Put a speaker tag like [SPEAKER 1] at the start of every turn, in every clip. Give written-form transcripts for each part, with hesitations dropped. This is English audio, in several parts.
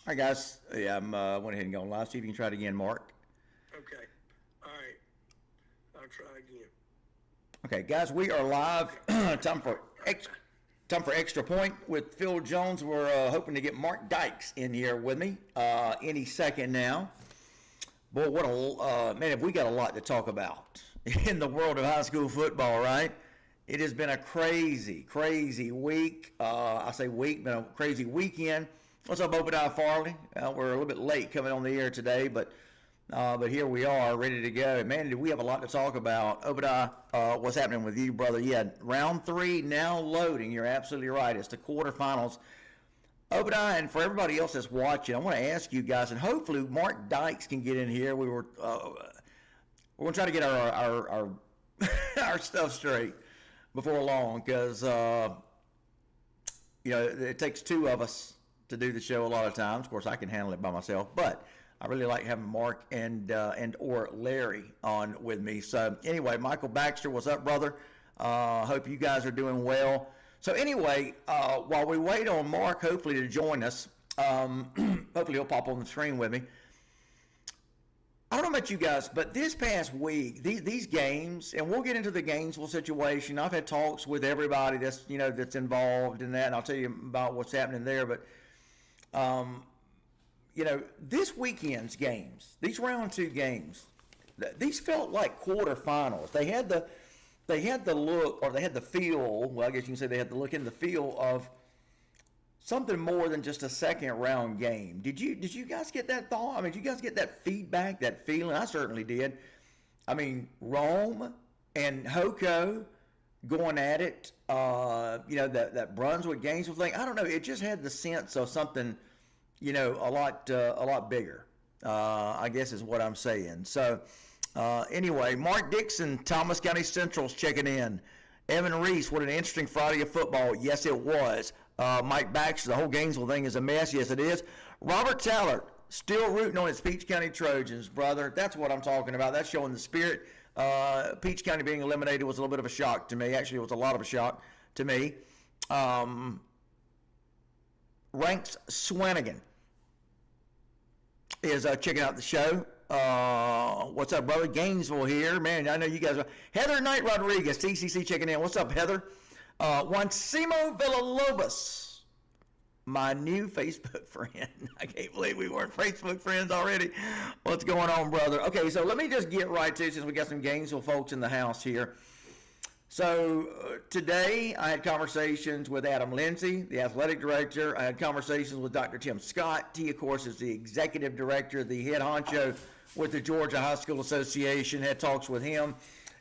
[SPEAKER 1] All right, guys. Yeah, went ahead and gone live. See if you can try it again, Mark.
[SPEAKER 2] Okay. All right. I'll try again.
[SPEAKER 1] Okay, guys, we are live. Time for extra point with Phil Jones. We're hoping to get Mark Dykes in here with me any second now. Boy, what a man! Have we got a lot to talk about in the world of high school football, right? It has been a crazy, crazy week. I say week, been a crazy weekend. What's up, Obadiah Farley? We're a little bit late coming on the air today, but here we are, ready to go. Man, did we have a lot to talk about. Obadiah, what's happening with you, brother? Yeah, round 3 now loading. You're absolutely right. It's the quarterfinals. Obadiah, and for everybody else that's watching, I want to ask you guys, and hopefully Mark Dykes can get in here. We're going to try to get our our stuff straight before long, because it takes 2 of us to do the show a lot of times. Of course, I can handle it by myself, but I really like having Mark and or Larry on with me. So anyway, Michael Baxter, what's up, brother? Hope you guys are doing well. So anyway, while we wait on Mark, hopefully to join us, hopefully he'll pop on the screen with me. I don't know about you guys, but this past week, these games, and we'll get into the Gainesville situation. I've had talks with everybody that's involved in that, and I'll tell you about what's happening there. But this weekend's games, these round 2 games, these felt like quarterfinals. They had the look, or they had the feel. Well, I guess you can say they had the look and the feel of something more than just a second round game. Did you guys get that thought? I mean, did you guys get that feedback, that feeling? I certainly did. I mean, Rome and Hoko going at it. That Brunswick Gainesville thing. I don't know. It just had the sense of something, a lot bigger. I guess is what I'm saying. So anyway, Mark Dixon, Thomas County Central's checking in. Evan Reese, what an interesting Friday of football. Yes, it was. Mike Baxter, the whole Gainesville thing is a mess. Yes, it is. Robert Tallard, still rooting on his Peach County Trojans, brother. That's what I'm talking about. That's showing the spirit. Peach County being eliminated was a little bit of a shock to me. Actually, it was a lot of a shock to me. Ranks Swanigan is checking out the show. What's up, brother? Gainesville here. Man, I know you guys are. Heather Knight Rodriguez, TCC checking in. What's up, Heather? Juancimo Villalobos, my new Facebook friend. I can't believe we weren't Facebook friends already. What's going on, brother? Okay, so let me just get right to it since we got some Gainesville folks in the house here. So today I had conversations with Adam Lindsay, the athletic director. I had conversations with Dr. Tim Scott. He, of course, is the executive director, the head honcho with the Georgia High School Association. Had talks with him.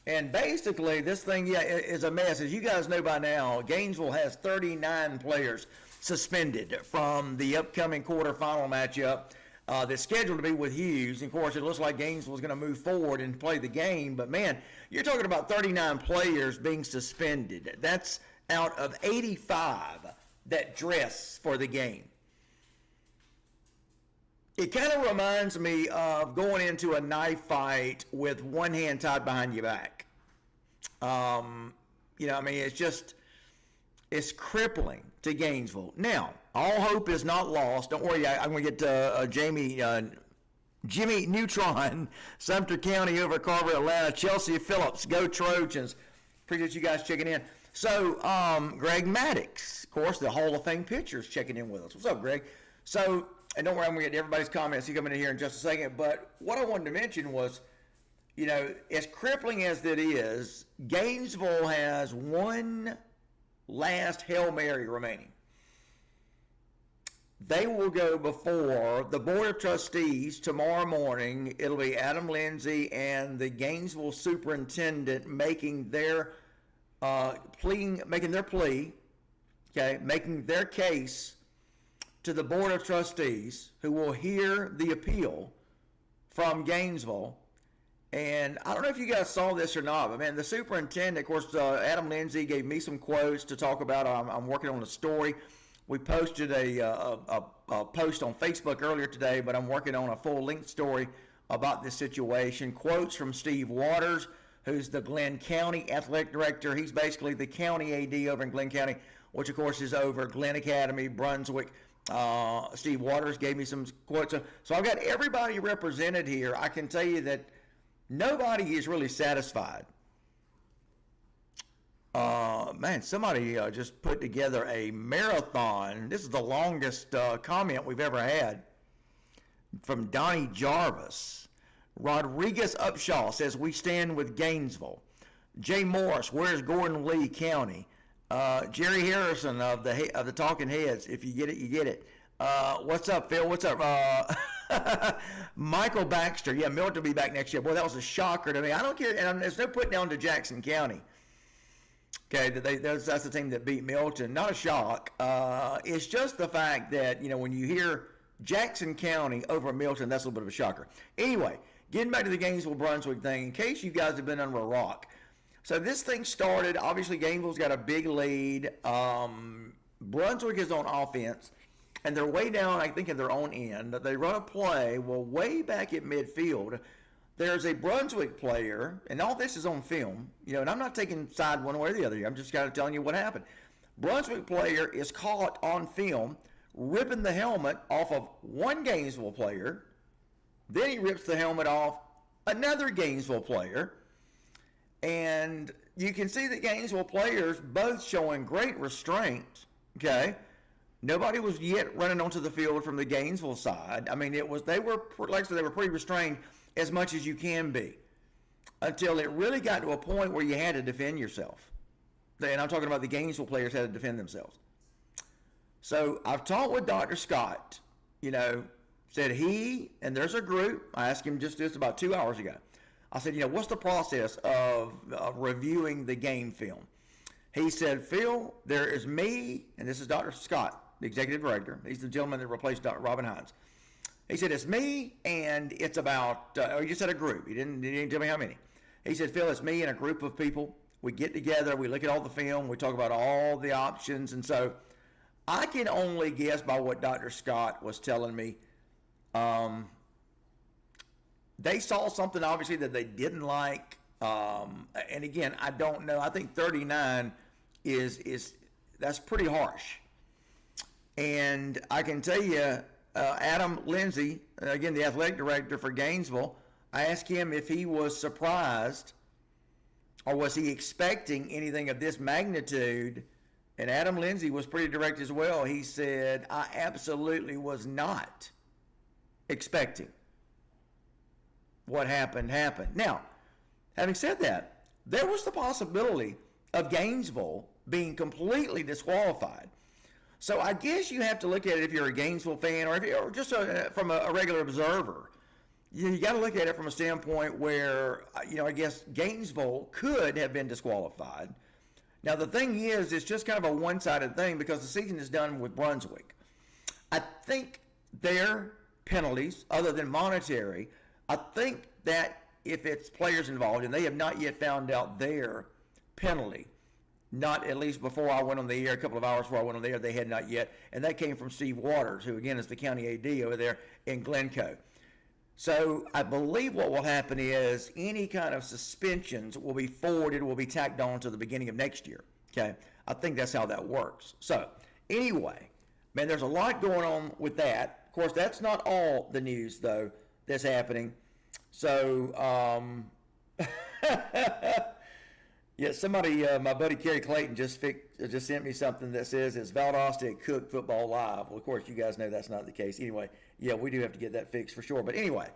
[SPEAKER 1] And basically, this thing, is a mess. As you guys know by now, Gainesville has 39 players suspended from the upcoming quarterfinal matchup that's scheduled to be with Hughes. And of course, it looks like Gainesville is going to move forward and play the game. But man, you're talking about 39 players being suspended. That's out of 85 that dress for the game. It kind of reminds me of going into a knife fight with one hand tied behind your back. It's crippling to Gainesville. Now, all hope is not lost. Don't worry, I'm going to get Jimmy Neutron, Sumter County over Carver, Atlanta, Chelsea Phillips, go Trojans. Appreciate you guys checking in. So, Greg Maddox, of course, the Hall of Fame pitcher, is checking in with us. What's up, Greg? So, and don't worry, I'm going to get everybody's comments. He's coming in here in just a second. But what I wanted to mention was, as crippling as that is, Gainesville has one last Hail Mary remaining. They will go before the Board of Trustees tomorrow morning. It'll be Adam Lindsay and the Gainesville superintendent making their plea, making their case to the Board of Trustees, who will hear the appeal from Gainesville. And I don't know if you guys saw this or not, but man, the superintendent, of course, Adam Lindsay gave me some quotes to talk about. I'm working on a story. We posted a post on Facebook earlier today, but I'm working on a full-length story about this situation. Quotes from Steve Waters, who's the Glenn County Athletic Director. He's basically the county AD over in Glenn County, which, of course, is over Glenn Academy, Brunswick, Steve Waters gave me some quotes. So I've got everybody represented here. I can tell you that nobody is really satisfied. Man, somebody just put together a marathon. This is the longest comment we've ever had from Donnie Jarvis. Rodriguez Upshaw says, we stand with Gainesville. Jay Morris, where's Gordon Lee County? Jerry Harrison of the Talking Heads. If you get it, you get it. What's up, Phil? What's up? Michael Baxter. Yeah, Milton will be back next year. Boy, that was a shocker to me. I don't care. And there's no put down to Jackson County. Okay, that's the team that beat Milton. Not a shock. It's just the fact that, when you hear Jackson County over Milton, that's a little bit of a shocker. Anyway, getting back to the Gainesville-Brunswick thing, in case you guys have been under a rock. So this thing started, obviously Gainesville's got a big lead. Brunswick is on offense, and they're way down, I think, in their own end. They run a play, well, way back at midfield, there's a Brunswick player, and all this is on film, and I'm not taking side one way or the other here. I'm just kind of telling you what happened. Brunswick player is caught on film ripping the helmet off of one Gainesville player. Then he rips the helmet off another Gainesville player. And you can see the Gainesville players both showing great restraint, okay? Nobody was yet running onto the field from the Gainesville side. I mean, they were pretty restrained as much as you can be until it really got to a point where you had to defend yourself. And I'm talking about the Gainesville players had to defend themselves. So I've talked with Dr. Scott, said and there's a group, I asked him just about 2 hours ago. I said, what's the process of reviewing the game film? He said, Phil, there is me, and this is Dr. Scott, the executive director. He's the gentleman that replaced Dr. Robin Hines. He said, it's me, and it's about, he just said a group. He didn't tell me how many. He said, Phil, it's me and a group of people. We get together, we look at all the film, we talk about all the options. And so I can only guess by what Dr. Scott was telling me. They saw something, obviously, that they didn't like. And again, I don't know. I think 39 that's pretty harsh. And I can tell you, Adam Lindsay, again, the athletic director for Gainesville, I asked him if he was surprised or was he expecting anything of this magnitude. And Adam Lindsay was pretty direct as well. He said, I absolutely was not expecting what happened. Now, having said that, there was the possibility of Gainesville being completely disqualified. So I guess you have to look at it if you're a Gainesville fan or if you're just from a regular observer. You got to look at it from a standpoint where, I guess Gainesville could have been disqualified. Now, the thing is, it's just kind of a one-sided thing because the season is done with Brunswick. I think their penalties, other than monetary, I think that if it's players involved, and they have not yet found out their penalty, not at least before I went on the air, a couple of hours before I went on the air, they had not yet. And that came from Steve Waters, who again is the county AD over there in Glencoe. So I believe what will happen is any kind of suspensions will be forwarded, will be tacked on to the beginning of next year. Okay, I think that's how that works. So anyway, man, there's a lot going on with that. Of course, that's not all the news though that's happening. So yeah, somebody, my buddy Kerry Clayton just sent me something that says it's Valdosta at Cook Football Live. Well, of course, you guys know that's not the case. Anyway, yeah, we do have to get that fixed for sure. But anyway,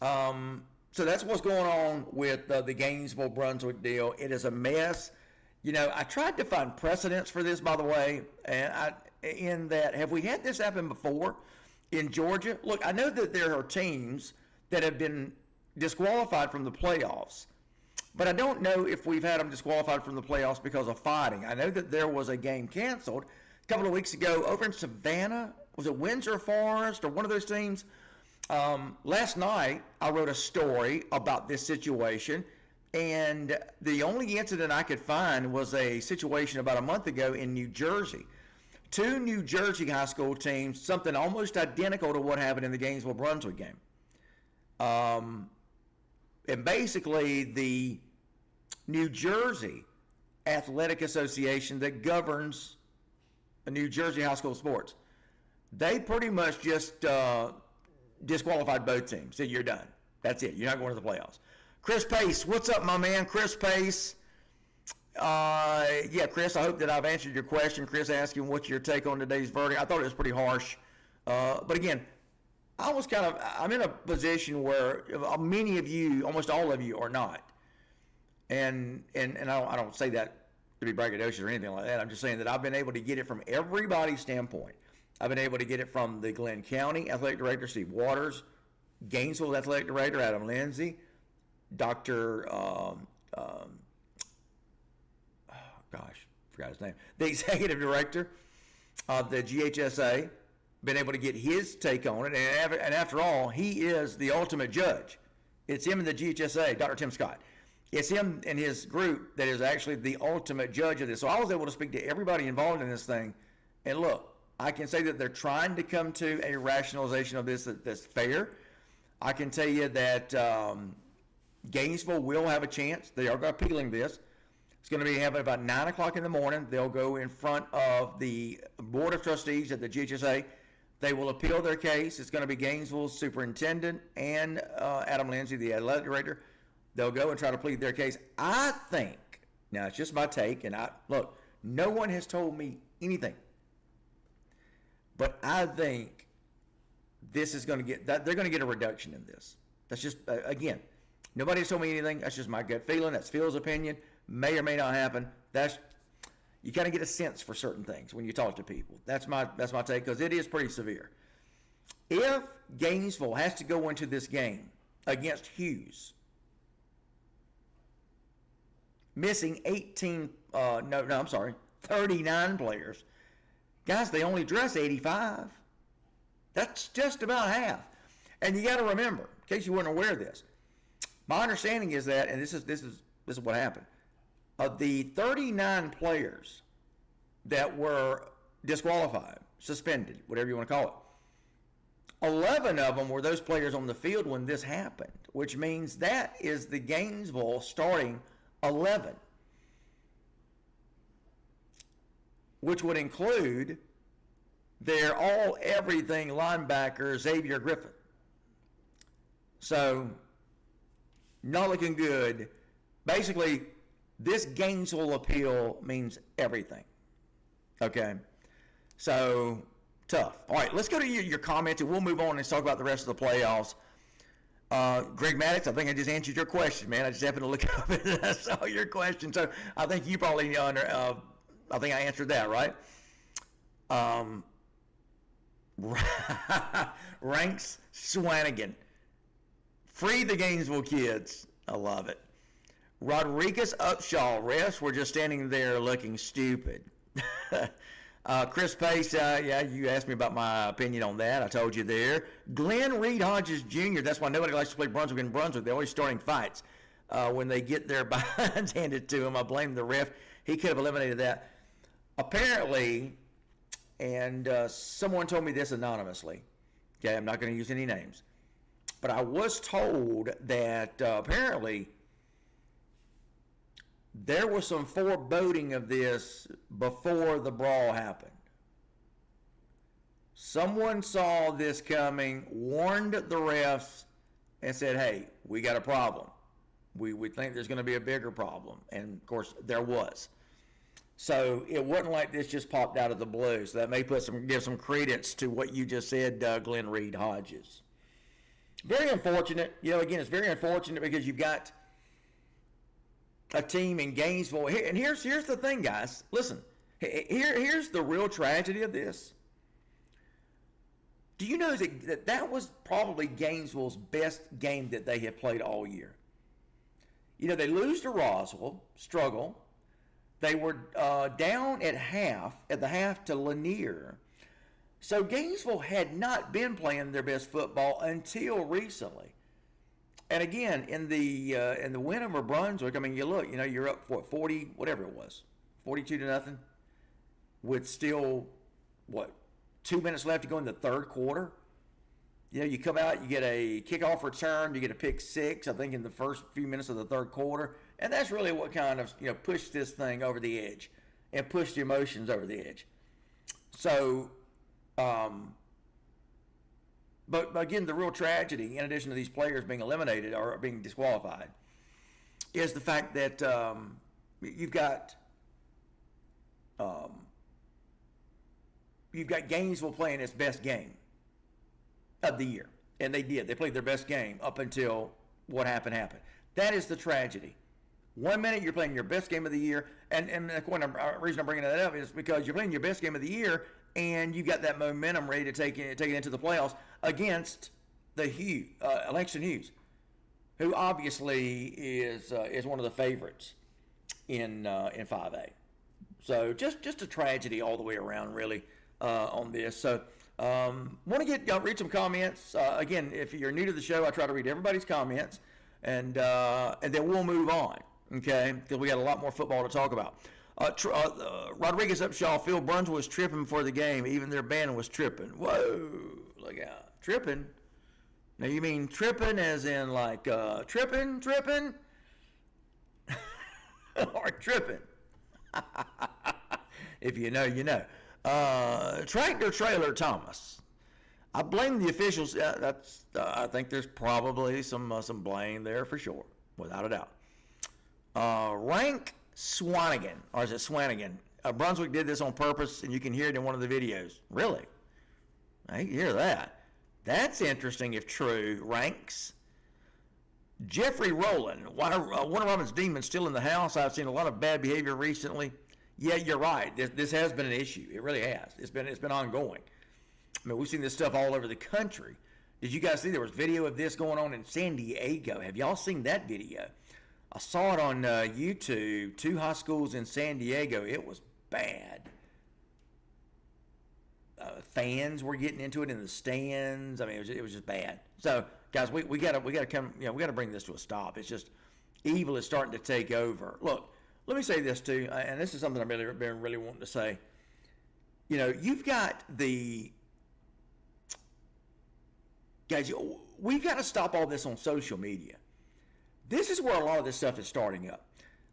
[SPEAKER 1] so that's what's going on with the Gainesville-Brunswick deal. It is a mess. I tried to find precedents for this, by the way, and have we had this happen before in Georgia? Look, I know that there are teams that have been disqualified from the playoffs. But I don't know if we've had them disqualified from the playoffs because of fighting. I know that there was a game canceled a couple of weeks ago over in Savannah. Was it Windsor Forest or one of those teams? Last night, I wrote a story about this situation, and the only incident I could find was a situation about a month ago in New Jersey. Two New Jersey high school teams, something almost identical to what happened in the Gainesville-Brunswick game. And basically, the New Jersey Athletic Association that governs New Jersey high school sports They pretty much just disqualified both teams. Said you're done. That's it. You're not going to the playoffs. Chris Pace, what's up, my man? Chris Pace. Yeah, Chris, I hope that I've answered your question. Chris asking what's your take on today's verdict. I thought it was pretty harsh. But again, I'm in a position where many of you, almost all of you, are not. And I don't say that to be braggadocious or anything like that. I'm just saying that I've been able to get it from everybody's standpoint. I've been able to get it from the Glenn County Athletic Director, Steve Waters, Gainesville Athletic Director, Adam Lindsay, Dr. Forgot his name. The Executive Director of the GHSA, been able to get his take on it. And after all, he is the ultimate judge. It's him and the GHSA, Dr. Tim Scott. It's him and his group that is actually the ultimate judge of this. So I was able to speak to everybody involved in this thing. And look, I can say that they're trying to come to a rationalization of this that's fair. I can tell you that Gainesville will have a chance. They are appealing this. It's going to be happening about 9 o'clock in the morning. They'll go in front of the Board of Trustees at the GHSA. They will appeal their case. It's going to be Gainesville's superintendent and Adam Lindsay, the athletic director. They'll go and try to plead their case. I think, now it's just my take, and look, no one has told me anything. But I think this is going to get, they're going to get a reduction in this. That's just, again, nobody has told me anything. That's just my gut feeling. That's Phil's opinion. May or may not happen. You kind of get a sense for certain things when you talk to people. That's my take, because it is pretty severe. If Gainesville has to go into this game against Hughes, missing 39 players, guys, they only dress 85. That's just about half. And you got to remember, in case you weren't aware of this, my understanding is that, and this is what happened. Of the 39 players that were disqualified, suspended, whatever you want to call it, 11 of them were those players on the field when this happened, which means that is the Gainesville starting 11, which would include their all-everything linebacker, Xavier Griffin. So, not looking good. Basically, this Gainesville appeal means everything. Okay? So, tough. All right, let's go to your comments, and we'll move on and talk about the rest of the playoffs. Greg Maddox, I think I just answered your question, man. I just happened to look up and I saw your question. So, I think you probably I think I answered that, right? Ranks Swanigan. Free the Gainesville kids. I love it. Rodriguez Upshaw, refs were just standing there looking stupid. Chris Pace, yeah, you asked me about my opinion on that. I told you there. Glenn Reed Hodges Jr., that's why nobody likes to play Brunswick in Brunswick. They're always starting fights when they get their behinds handed to them. I blame the ref. He could have eliminated that. Apparently, and someone told me this anonymously. Okay, I'm not going to use any names. But I was told that apparently there was some foreboding of this before the brawl happened. Someone saw this coming, warned the refs, and said, hey, we got a problem. We think there's going to be a bigger problem. And, of course, there was. So it wasn't like this just popped out of the blue. So that may give some credence to what you just said, Glenn Reed Hodges. Very unfortunate. Again, it's very unfortunate because you've got a team in Gainesville. And here's the thing, guys. Listen, here's the real tragedy of this. Do you know that was probably Gainesville's best game that they have played all year? They lose to Roswell, struggle. They were down at the half to Lanier. So Gainesville had not been playing their best football until recently. And again, in the win over Brunswick, I mean, you look, you're up for 40, whatever it was, 42-0, with still 2 minutes left to go in the third quarter. You come out, you get a kickoff return, you get a pick six, I think, in the first few minutes of the third quarter, and that's really what kind of pushed this thing over the edge and pushed the emotions over the edge. So But again, the real tragedy, in addition to these players being eliminated or being disqualified, is the fact that you've got Gainesville playing its best game of the year, and they did. They played their best game up until what happened. That is the tragedy. 1 minute you're playing your best game of the year, and the reason I'm bringing that up is because you're playing your best game of the year, and you got that momentum ready to take it into the playoffs against the Langston Hughes, who obviously is one of the favorites in 5A. So just a tragedy all the way around, really, on this. So want to read some comments. Again, if you're new to the show, I try to read everybody's comments, and then we'll move on. Okay, because we got a lot more football to talk about. Rodriguez Upshaw, Phil Bruns was tripping for the game. Even their band was tripping. Whoa, look out. Tripping? Now you mean tripping as in like tripping? Or tripping? If you know, you know. Tractor Trailer Thomas. I blame the officials. I think there's probably some blame there for sure, without a doubt. Rank Swanigan, or is it Swanigan? Brunswick did this on purpose, and you can hear it in one of the videos. Really? I hear that. That's interesting if true. Ranks. Jeffrey Rowland, Warner Robins Demon still in the house. I've seen a lot of bad behavior recently. Yeah, you're right. This has been an issue. It really has. It's been ongoing. I mean, we've seen this stuff all over the country. Did you guys see there was video of this going on in San Diego? Have y'all seen that video? I saw it on YouTube. 2 high schools in San Diego. It was bad. Fans were getting into it in the stands. I mean, it was just bad. So, guys, we gotta come. We gotta bring this to a stop. It's just evil is starting to take over. Look, let me say this too, and this is something I've been really wanting to say. You know, you've got the guys. We've got to stop all this on social media. This is where a lot of this stuff is starting up.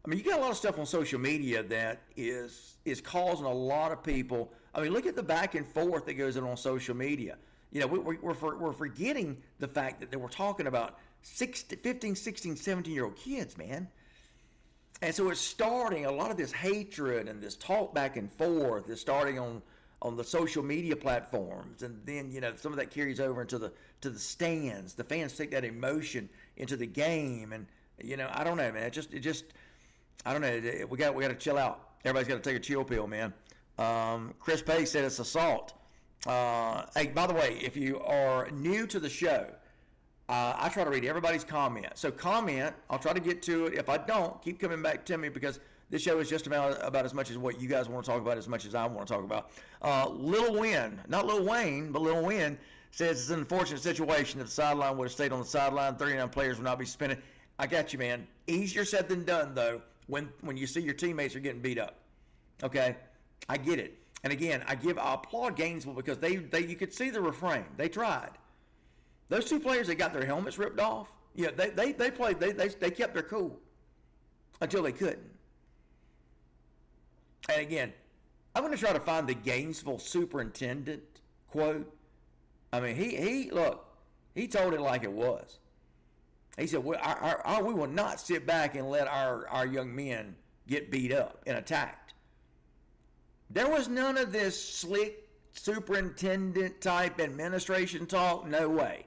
[SPEAKER 1] I mean, you got a lot of stuff on social media that is causing a lot of people. I mean, look at the back and forth that goes on social media. You know, we're forgetting the fact that we're talking about 15, 16, 17-year-old kids, man. And so it's starting, a lot of this hatred and this talk back and forth is starting on the social media platforms. And then, you know, some of that carries over into the stands. The fans take that emotion into the game. And, you know, I don't know, man. It just I don't know. We got to chill out. Everybody's got to take a chill pill, man. Chris Pace said it's assault. Hey, by the way, if you are new to the show, I try to read everybody's comment. So comment. I'll try to get to it. If I don't, keep coming back to me because this show is just about as much as what you guys want to talk about as much as I want to talk about. Lil Win, not Lil Wayne, but Lil Win says it's an unfortunate situation. If the sideline would have stayed on the sideline, 39 players would not be suspended. I got you, man. Easier said than done, though, when you see your teammates are getting beat up. Okay? I get it. And again, I applaud Gainesville because they you could see the refrain. They tried. Those 2 players that got their helmets ripped off, yeah, they played. They kept their cool until they couldn't. And again, I'm going to try to find the Gainesville superintendent quote. I mean, he told it like it was. He said, we will not sit back and let our young men get beat up and attacked. There was none of this slick superintendent type administration talk. No way.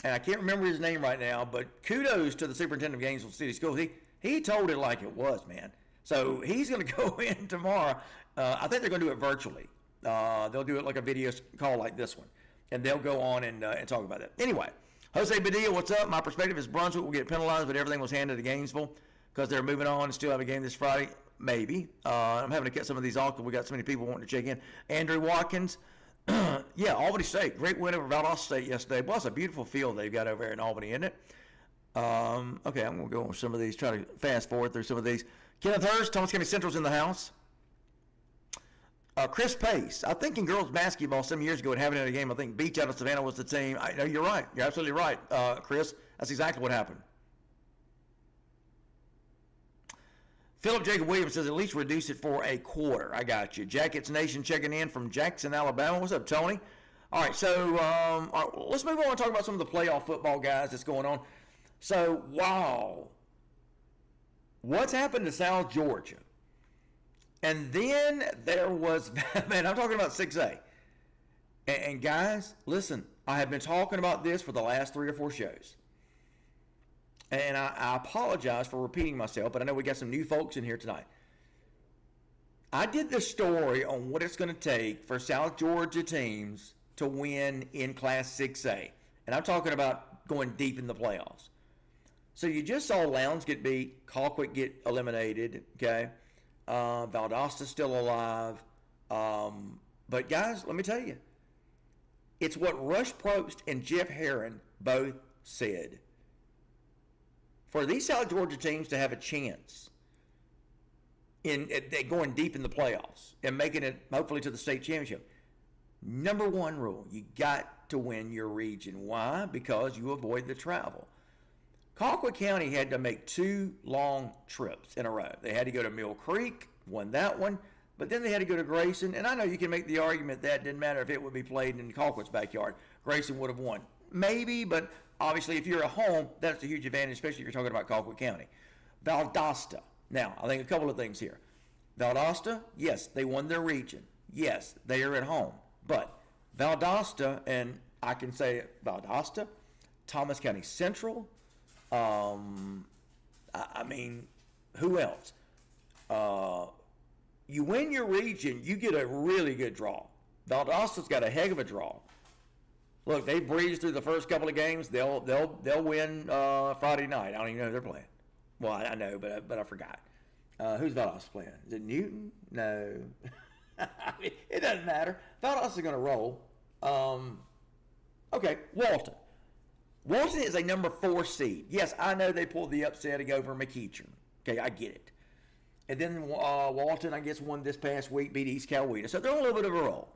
[SPEAKER 1] And I can't remember his name right now, but kudos to the superintendent of Gainesville City Schools. He told it like it was, man. So he's going to go in tomorrow. I think they're going to do it virtually. They'll do it like a video call like this one. And they'll go on and talk about that. Anyway, Jose Padilla, what's up? My perspective is Brunswick will get penalized, but everything was handed to Gainesville because they're moving on and still have a game this Friday. Maybe. I'm having to cut some of these off because we got so many people wanting to check in. Andrew Watkins. Yeah, Albany State. Great win over Valdosta State yesterday. Well, it's a beautiful field they've got over there in Albany, isn't it? Okay, I'm going to go on some of these, try to fast forward through some of these. Kenneth Hurst, Thomas County Central's in the house. Chris Pace, I think in girls basketball some years ago, it happened in a game. I think Beach out of Savannah was the team. No, you're right. You're absolutely right, Chris. That's exactly what happened. Philip Jacob Williams says at least reduce it for a quarter. I got you. Jackets Nation checking in from Jackson, Alabama. What's up, Tony? All right, so all right, well, let's move on and talk about some of the playoff football guys that's going on. So, wow, what's happened to South Georgia? And then there was, man, I'm talking about 6A. And guys, listen, I have been talking about this for the last 3 or 4 shows. And I apologize for repeating myself, but I know we got some new folks in here tonight. I did this story on what it's going to take for South Georgia teams to win in Class 6A. And I'm talking about going deep in the playoffs. So you just saw Lowndes get beat, Colquitt get eliminated, okay? Valdosta's still alive. But guys, let me tell you, it's what Rush Probst and Jeff Herron both said. For these South Georgia teams to have a chance in going deep in the playoffs and making it hopefully to the state championship, number one rule, you got to win your region. Why? Because you avoid the travel. Colquitt County had to make 2 long trips in a row. They had to go to Mill Creek, won that one, but then they had to go to Grayson. And I know you can make the argument that didn't matter if it would be played in Colquitt's backyard. Grayson would have won. Maybe, but obviously if you're at home, that's a huge advantage, especially if you're talking about Colquitt County. Valdosta. Now, I think a couple of things here. Valdosta, yes, they won their region. Yes, they are at home. But Valdosta, and I can say Valdosta, Thomas County Central, I mean, who else? You win your region, you get a really good draw. Valdosta's got a heck of a draw. Look, they breezed through the first couple of games. They'll win Friday night. I don't even know who they're playing. Well, I know, but I forgot. Who's Valdosta playing? Is it Newton? No. It doesn't matter. Valdosta's going to roll. Okay, Walton. Walton is a number 4 seed. Yes, I know they pulled the upset over McEachern. Okay, I get it. And then Walton, I guess, won this past week, beat East Coweta. So they're on a little bit of a roll.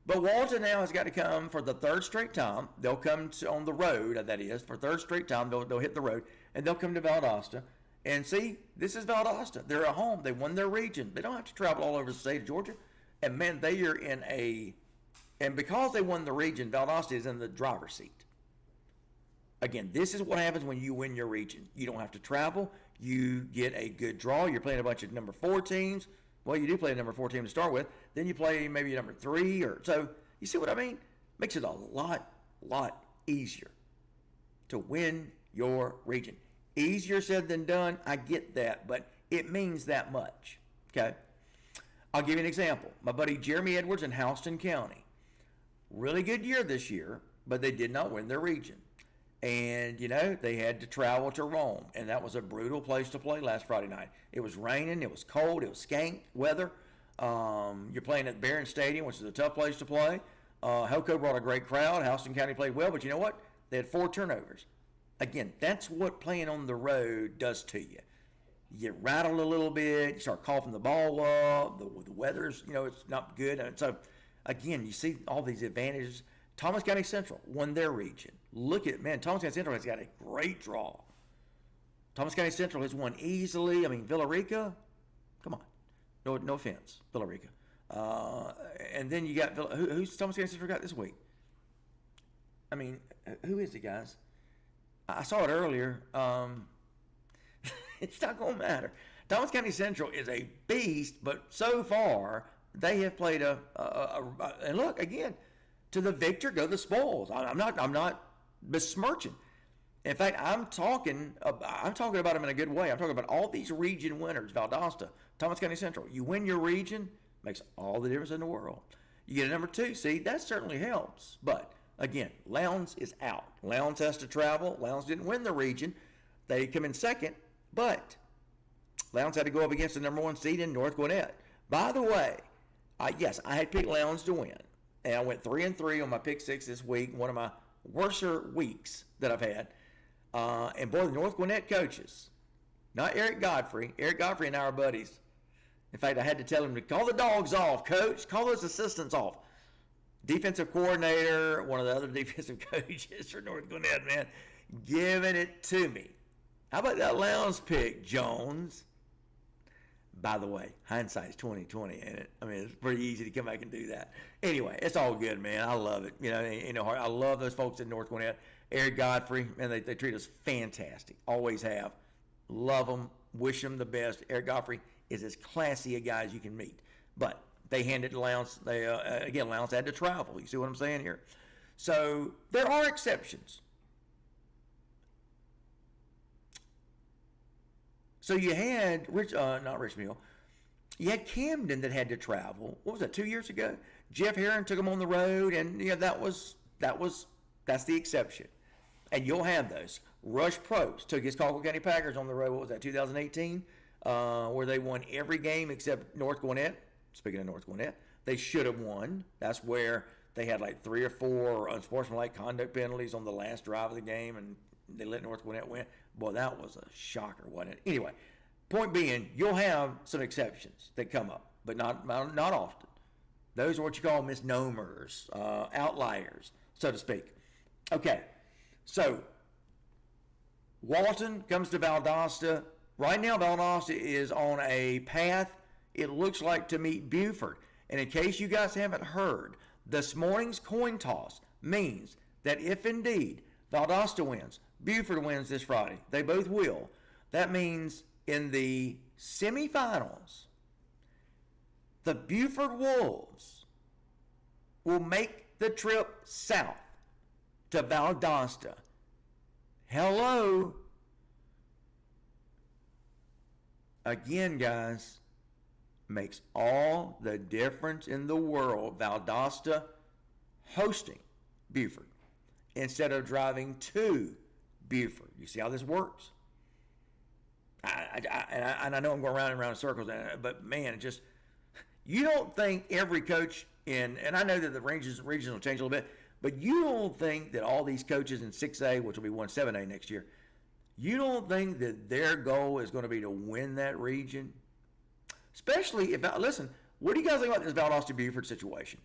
[SPEAKER 1] But Walton now has got to come for the 3rd straight time. They'll come on the road, that is, for 3rd straight time. They'll hit the road, and they'll come to Valdosta. And see, this is Valdosta. They're at home. They won their region. They don't have to travel all over the state of Georgia. And, man, they are in a – and because they won the region, Valdosta is in the driver's seat. Again, this is what happens when you win your region. You don't have to travel. You get a good draw. You're playing a bunch of number 4 teams. Well, you do play a number 4 team to start with. Then you play maybe number 3 or so. You see what I mean? Makes it a lot easier to win your region. Easier said than done. I get that, but it means that much. Okay? I'll give you an example. My buddy Jeremy Edwards in Houston County. Really good year this year, but they did not win their region. And, they had to travel to Rome, and that was a brutal place to play last Friday night. It was raining, it was cold, it was skank weather. You're playing at Barron Stadium, which is a tough place to play. Helco brought a great crowd. Houston County played well, but you know what? They had 4 turnovers. Again, that's what playing on the road does to you. You get rattled a little bit, you start coughing the ball up, the weather's, it's not good. And so, again, you see all these advantages. Thomas County Central won their region. Look at, man, Thomas County Central has got a great draw. Thomas County Central has won easily. I mean, Villarica, come on. No offense, Villarica. And then you got, who's Thomas County Central got this week? I mean, who is it, guys? I saw it earlier. It's not going to matter. Thomas County Central is a beast, but so far they have played and look, again, to the victor go the spoils. I'm not besmirching. In fact, I'm talking about them in a good way. I'm talking about all these region winners, Valdosta, Thomas County Central. You win your region, makes all the difference in the world. You get a number 2 seed, that certainly helps. But, again, Lowndes is out. Lowndes has to travel. Lowndes didn't win the region. They come in 2nd, but Lowndes had to go up against the number 1 seed in North Gwinnett. By the way, yes, I had picked Lowndes to win. And I went 3-3 on my pick 6 this week, one of my worser weeks that I've had. And boy, the North Gwinnett coaches, not Eric Godfrey. Eric Godfrey and I are buddies. In fact, I had to tell him to call the dogs off, coach. Call those assistants off. Defensive coordinator, one of the other defensive coaches for North Gwinnett, man, giving it to me. How about that Lowndes pick, Jones? By the way, hindsight's 2020, ain't it? I mean, it's pretty easy to come back and do that. Anyway, it's all good, man. I love it. I love those folks in North Gwinnett. Eric Godfrey, man, they treat us fantastic. Always have. Love them. Wish them the best. Eric Godfrey is as classy a guy as you can meet. But they handed to Lowndes. Lowndes had to travel. You see what I'm saying here? So there are exceptions. So you had not Richmond. You had Camden that had to travel. What was that? 2 years ago, Jeff Herron took them on the road, and that's the exception. And you'll have those. Rush Probst took his Colquitt County Packers on the road. What was that? 2018, where they won every game except North Gwinnett. Speaking of North Gwinnett, they should have won. That's where they had like 3 or 4 unsportsmanlike conduct penalties on the last drive of the game, and they let North Gwinnett win. Boy, that was a shocker, wasn't it? Anyway, point being, you'll have some exceptions that come up, but not often. Those are what you call misnomers, outliers, so to speak. Okay, so Walton comes to Valdosta. Right now, Valdosta is on a path, it looks like, to meet Buford. And in case you guys haven't heard, this morning's coin toss means that if indeed Valdosta wins, Buford wins this Friday. They both will. That means in the semifinals, the Buford Wolves will make the trip south to Valdosta. Hello. Again, guys, makes all the difference in the world. Valdosta hosting Buford instead of driving to Buford. You see how this works? I know I'm going round and round in circles, but man, you don't think every coach and I know that the regions will change a little bit, but you don't think that all these coaches in 6A, which will be 7A next year, you don't think that their goal is going to be to win that region? Especially listen, what do you guys think about this Valdosta Buford situation?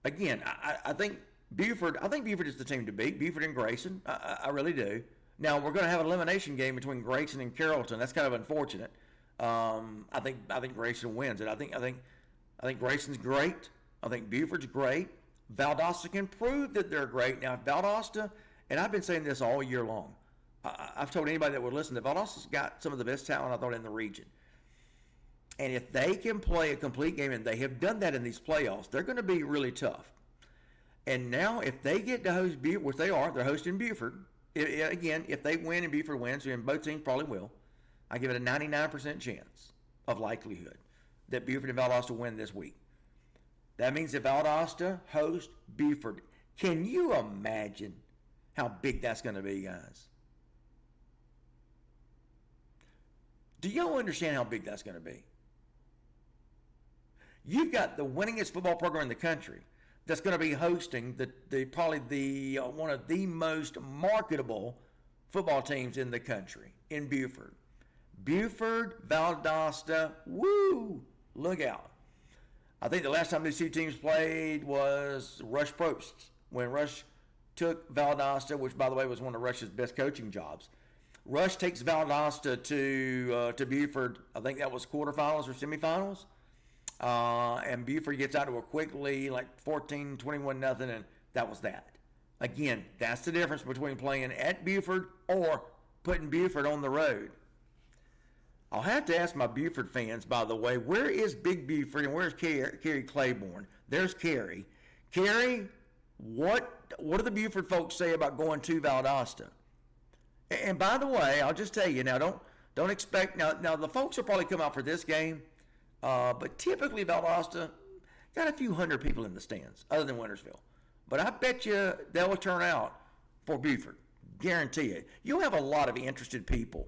[SPEAKER 1] Again, I think Buford is the team to beat. Buford and Grayson, I really do. Now we're going to have an elimination game between Grayson and Carrollton. That's kind of unfortunate. I think Grayson wins it. I think Grayson's great. I think Buford's great. Valdosta can prove that they're great. Now, if Valdosta, and I've been saying this all year long, I've told anybody that would listen that Valdosta's got some of the best talent I thought in the region. And if they can play a complete game, and they have done that in these playoffs, they're going to be really tough. And now, if they get to host Buford, which they are, they're hosting Buford. Again, if they win and Buford wins, and both teams probably will, I give it a 99% chance of likelihood that Buford and Valdosta win this week. That means if Valdosta hosts Buford, can you imagine how big that's going to be, guys? Do y'all understand how big that's going to be? You've got the winningest football program in the country that's going to be hosting probably one of the most marketable football teams in the country in Buford. Buford, Valdosta, woo! Look out. I think the last time these two teams played was Rush Probst, when Rush took Valdosta, which, by the way, was one of Rush's best coaching jobs. Rush takes Valdosta to Buford. I think that was quarterfinals or semifinals. And Buford gets out to a quick lead, like 14-21-0, and that was that. Again, that's the difference between playing at Buford or putting Buford on the road. I'll have to ask my Buford fans, by the way, where is Big Buford and where's Carrie Claiborne? There's Carrie. Carrie, what do the Buford folks say about going to Valdosta? And by the way, I'll just tell you now, don't expect now the folks will probably come out for this game, but typically Valdosta got a few hundred people in the stands, other than Wintersville. But I bet you they'll turn out for Buford, guarantee it. You'll have a lot of interested people.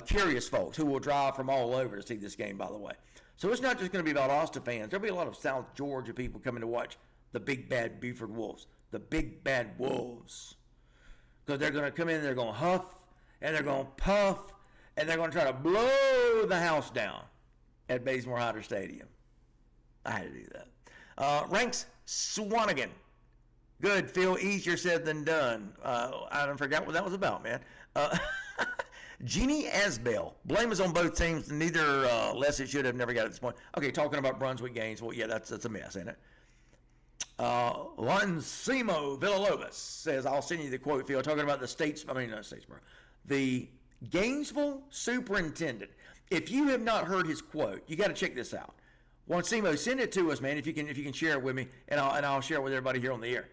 [SPEAKER 1] Curious folks who will drive from all over to see this game, by the way. So it's not just going to be Valdosta fans. There'll be a lot of South Georgia people coming to watch the big bad Buford Wolves. The big bad Wolves. Because they're going to come in, they're going to huff, and they're going to puff, and they're going to try to blow the house down at Bazemore Hyder Stadium. I had to do that. Ranks Swanigan. Good, Phil. Easier said than done. I forgot what that was about, man. Jeannie Asbell. Blame is on both teams. Neither Leslie should have never got at this point. Okay, talking about Brunswick Gainesville. Yeah, that's a mess, isn't it? Juan Simo Villalobos says, I'll send you the quote, Phil, talking about the Gainesville superintendent. If you have not heard his quote, you got to check this out. Juan Simo, send it to us, man, if you can share it with me, and I'll share it with everybody here on the air.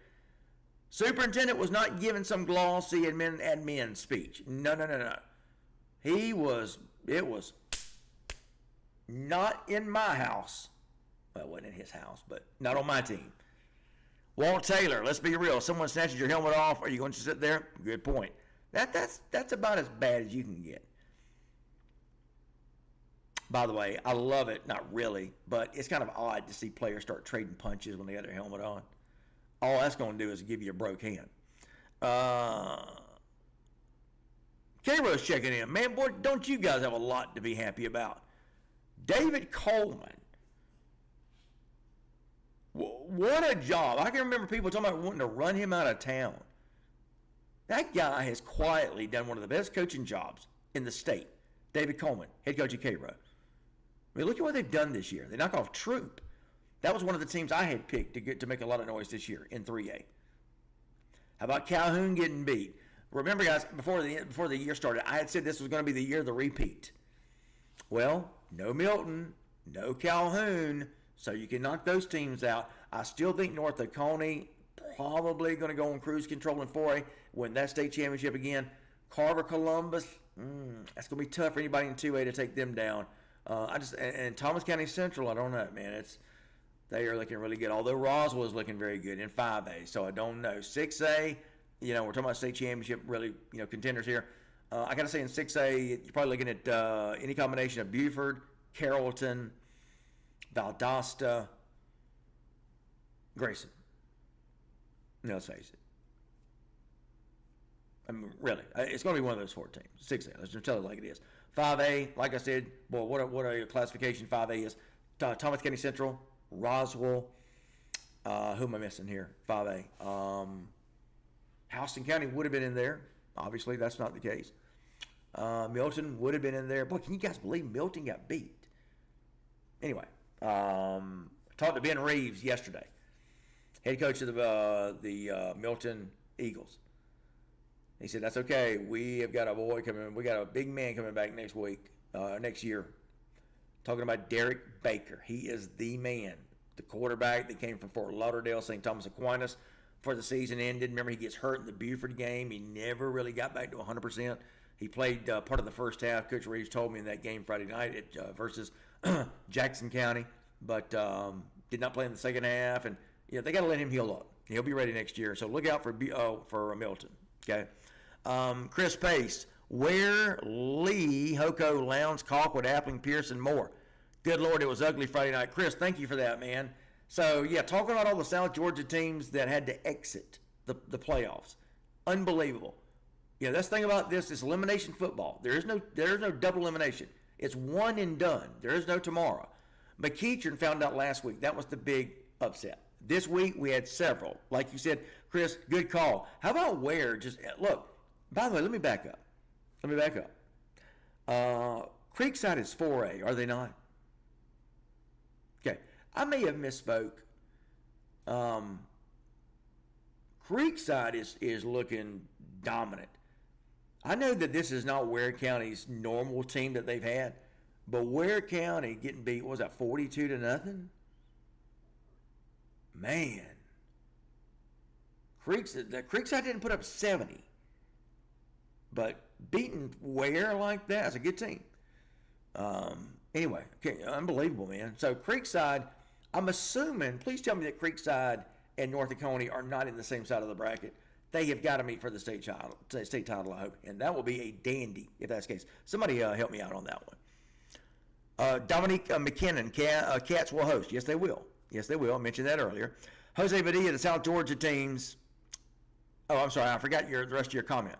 [SPEAKER 1] Superintendent was not giving some glossy admin speech. No. It was not in my house. Well, it wasn't in his house, but not on my team. Walt Taylor, let's be real. Someone snatches your helmet off. Are you going to sit there? Good point. That's about as bad as you can get. By the way, I love it. Not really, but it's kind of odd to see players start trading punches when they got their helmet on. All that's going to do is give you a broke hand. K-Rose checking in. Man, boy, don't you guys have a lot to be happy about. David Coleman. What a job. I can remember people talking about wanting to run him out of town. That guy has quietly done one of the best coaching jobs in the state. David Coleman, head coach at K-Rose. I mean, look at what they've done this year. They knock off Troop. That was one of the teams I had picked to make a lot of noise this year in 3A. How about Calhoun getting beat? Remember, guys, before the year started, I had said this was going to be the year of the repeat. Well, no Milton, no Calhoun, so you can knock those teams out. I still think North Oconee probably going to go on cruise control in 4A, win that state championship again. Carver Columbus, that's going to be tough for anybody in 2A to take them down. And Thomas County Central, I don't know, man. They are looking really good. Although Roswell is looking very good in 5A, so I don't know. 6A, we're talking about state championship, really, contenders here. I got to say in 6A, you're probably looking at any combination of Buford, Carrollton, Valdosta, Grayson. No, let's face it. I mean, really, it's going to be one of those 4 teams. 6A, let's just tell it like it is. 5A, like I said, boy, what a classification 5A is. Thomas County Central, Roswell. Who am I missing here? 5A. Houston County would have been in there. Obviously, that's not the case. Milton would have been in there. Boy, can you guys believe Milton got beat? Anyway, talked to Ben Reeves yesterday, head coach of the Milton Eagles. He said, that's okay. We have got a boy coming. We got a big man coming back next year. Talking about Derek Baker. He is the man, the quarterback that came from Fort Lauderdale, St. Thomas Aquinas before the season ended. Remember, he gets hurt in the Buford game. He never really got back to 100%. He played part of the first half. Coach Reeves told me in that game Friday night versus Jackson County, but did not play in the second half. And they got to let him heal up. He'll be ready next year. So look out for Milton. Okay. Chris Pace, Ware, Lee, Hoko, Lowndes, Colquitt, Appling, Pearson, Moore. Good Lord, it was ugly Friday night. Chris, thank you for that, man. So, talking about all the South Georgia teams that had to exit the playoffs. Unbelievable. That's the thing about this is elimination football. There is no double elimination. It's one and done. There is no tomorrow. McEachern found out last week. That was the big upset. This week, we had several. Like you said, Chris, good call. How about Ware? Just look. By the way, let me back up. Creekside is 4A, are they not? Okay. I may have misspoke. Creekside is looking dominant. I know that this is not Ware County's normal team that they've had, but Ware County getting beat, what was that, 42-0? Man. Creekside didn't put up 70. But beating Ware like that is a good team. Anyway, okay, unbelievable, man. So Creekside, I'm assuming, please tell me that Creekside and North Oconee are not in the same side of the bracket. They have got to meet for the state title, I hope. And that will be a dandy if that's the case. Somebody help me out on that one. Dominique McKinnon, Cats will host. Yes, they will. I mentioned that earlier. Jose Padilla, the South Georgia teams. Oh, I'm sorry. I forgot the rest of your comment.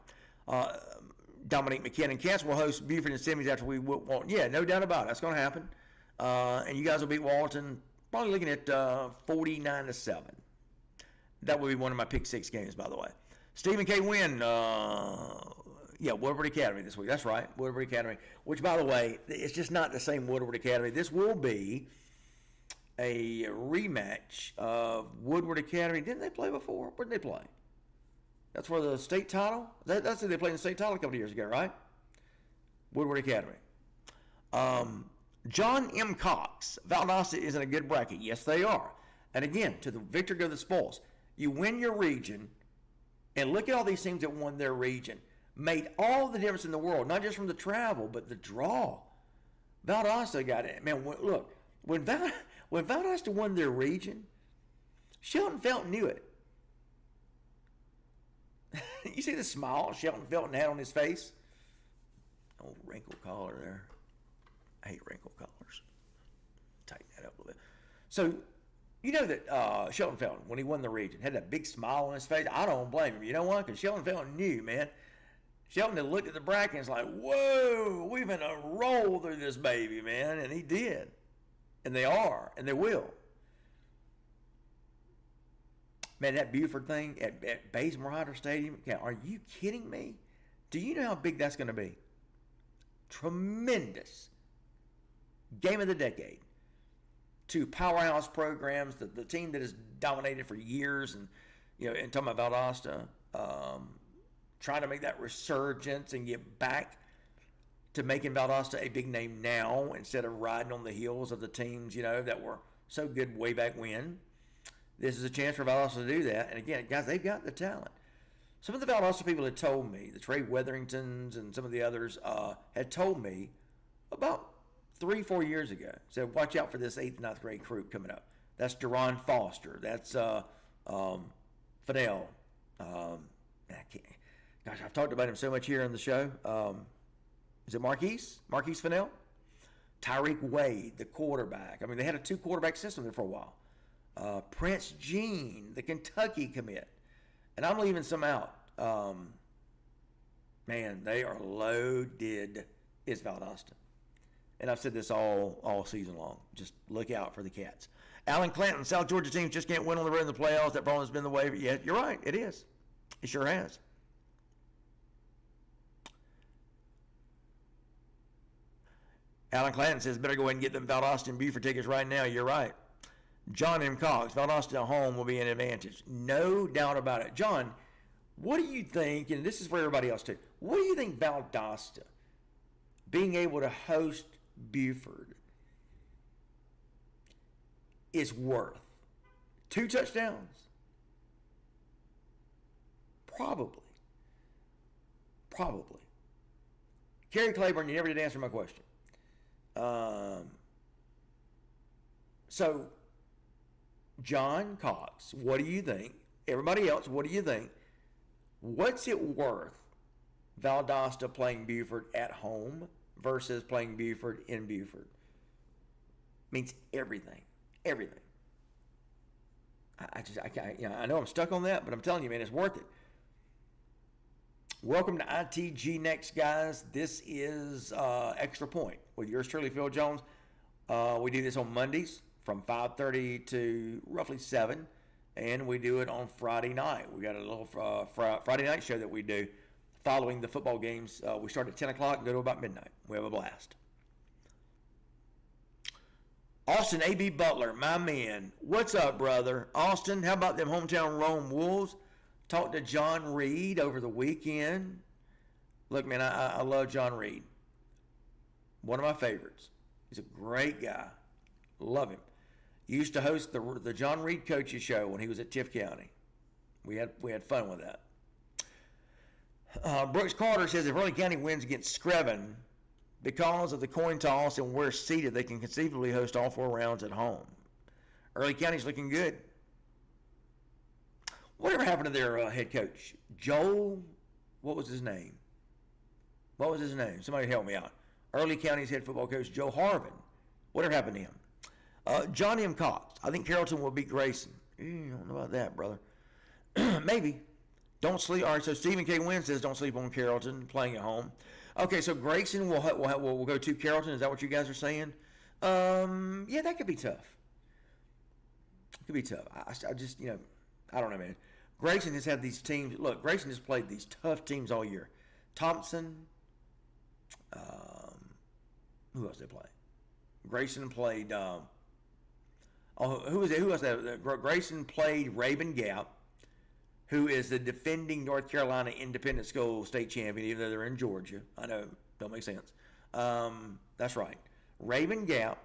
[SPEAKER 1] Dominique McKinnon. Cats will host Buford and Simmons after we won't. Yeah, no doubt about it. That's going to happen. And you guys will beat Walton, probably looking at 49-7. That would be one of my pick 6 games, by the way. Stephen K. Wynn, Yeah, Woodward Academy this week. That's right, Woodward Academy. Which, by the way, it's just not the same Woodward Academy. This will be a rematch of Woodward Academy. Didn't they play before? Where did they play? That's where the state title. That's who they played in the state title a couple of years ago, right? Woodward Academy. John M. Cox. Valdosta is in a good bracket. Yes, they are. And again, to the victor go the spoils. You win your region, and look at all these teams that won their region. Made all the difference in the world, not just from the travel, but the draw. Valdosta got it. Man, look, when Valdosta won their region, Shelton Felton knew it. You see the smile Shelton Felton had on his face? Old wrinkle collar there. I hate wrinkle collars. Tighten that up a little bit. So, you know that Shelton Felton, when he won the region, had that big smile on his face. I don't blame him. You know why? Because Shelton Felton knew, man. Shelton had looked at the bracket and was like, whoa, we've been a roll through this baby, man. And he did. And they are. And they will. Man, that Buford thing at Bazemore Hyder Stadium, are you kidding me? Do you know how big that's going to be? Tremendous. Game of the decade. Two powerhouse programs, the team that has dominated for years, and and talking about Valdosta, trying to make that resurgence and get back to making Valdosta a big name now instead of riding on the heels of the teams that were so good way back when. This is a chance for Valdosta to do that. And again, guys, they've got the talent. Some of the Valdosta people had told me, the Trey Weatheringtons and some of the others had told me about 3-4 years ago, said, watch out for this 8th and 9th grade group coming up. That's Deron Foster. That's Fidel. Gosh, I've talked about him so much here on the show. Is it Marquise? Marquise Fennell? Tyreek Wade, the quarterback. I mean, they had a 2-quarterback system there for a while. Prince Jean, the Kentucky commit. And I'm leaving some out. Man, they are loaded. It's Valdosta. And I've said this all season long. Just look out for the Cats. Alan Clanton, South Georgia teams just can't win on the road in the playoffs. That problem has been the way. Yeah, you're right. It is. It sure has. Alan Clanton says, better go ahead and get them Valdosta and Buford tickets right now. You're right. John M. Cox, Valdosta at home will be an advantage. No doubt about it. John, what do you think, and this is for everybody else too, what do you think Valdosta being able to host Buford is worth? 2 touchdowns? Probably. Kerry Claiborne, you never did answer my question. So, John Cox, what do you think? Everybody else, what do you think? What's it worth, Valdosta playing Buford at home versus playing Buford in Buford? Means everything. Everything. I know I'm stuck on that, but I'm telling you, man, it's worth it. Welcome to ITG Next, guys. This is Extra Point with yours truly, Phil Jones. We do this on Mondays from 5:30 to roughly 7, and we do it on Friday night. We got a little Friday night show that we do following the football games. We start at 10 o'clock and go to about midnight. We have a blast. Austin A.B. Butler, my man. What's up, brother? Austin, how about them hometown Rome Wolves? Talked to John Reed over the weekend. Look, man, I love John Reed. One of my favorites. He's a great guy. Love him. Used to host the John Reed Coaches Show when he was at Tift County. We had fun with that. Brooks Carter says if Early County wins against Screven, because of the coin toss and where seated, they can conceivably host all 4 rounds at home. Early County's looking good. Whatever happened to their head coach? Joel, what was his name? Somebody help me out. Early County's head football coach, Joe Harvin. Whatever happened to him? John M. Cox. I think Carrollton will beat Grayson. I don't know about that, brother. Maybe. Don't sleep. All right, so Stephen K. Wynn says don't sleep on Carrollton playing at home. Okay, so Grayson will go to Carrollton. Is that what you guys are saying? Yeah, that could be tough. It could be tough. I just, I don't know, man. Grayson has had these teams. Look, Grayson has played these tough teams all year. Thompson. Who else did they play? Grayson played. Who was it? Who was that? Grayson played Raven Gap, who is the defending North Carolina Independent School state champion, even though they're in Georgia. I know, don't make sense. That's right. Raven Gap,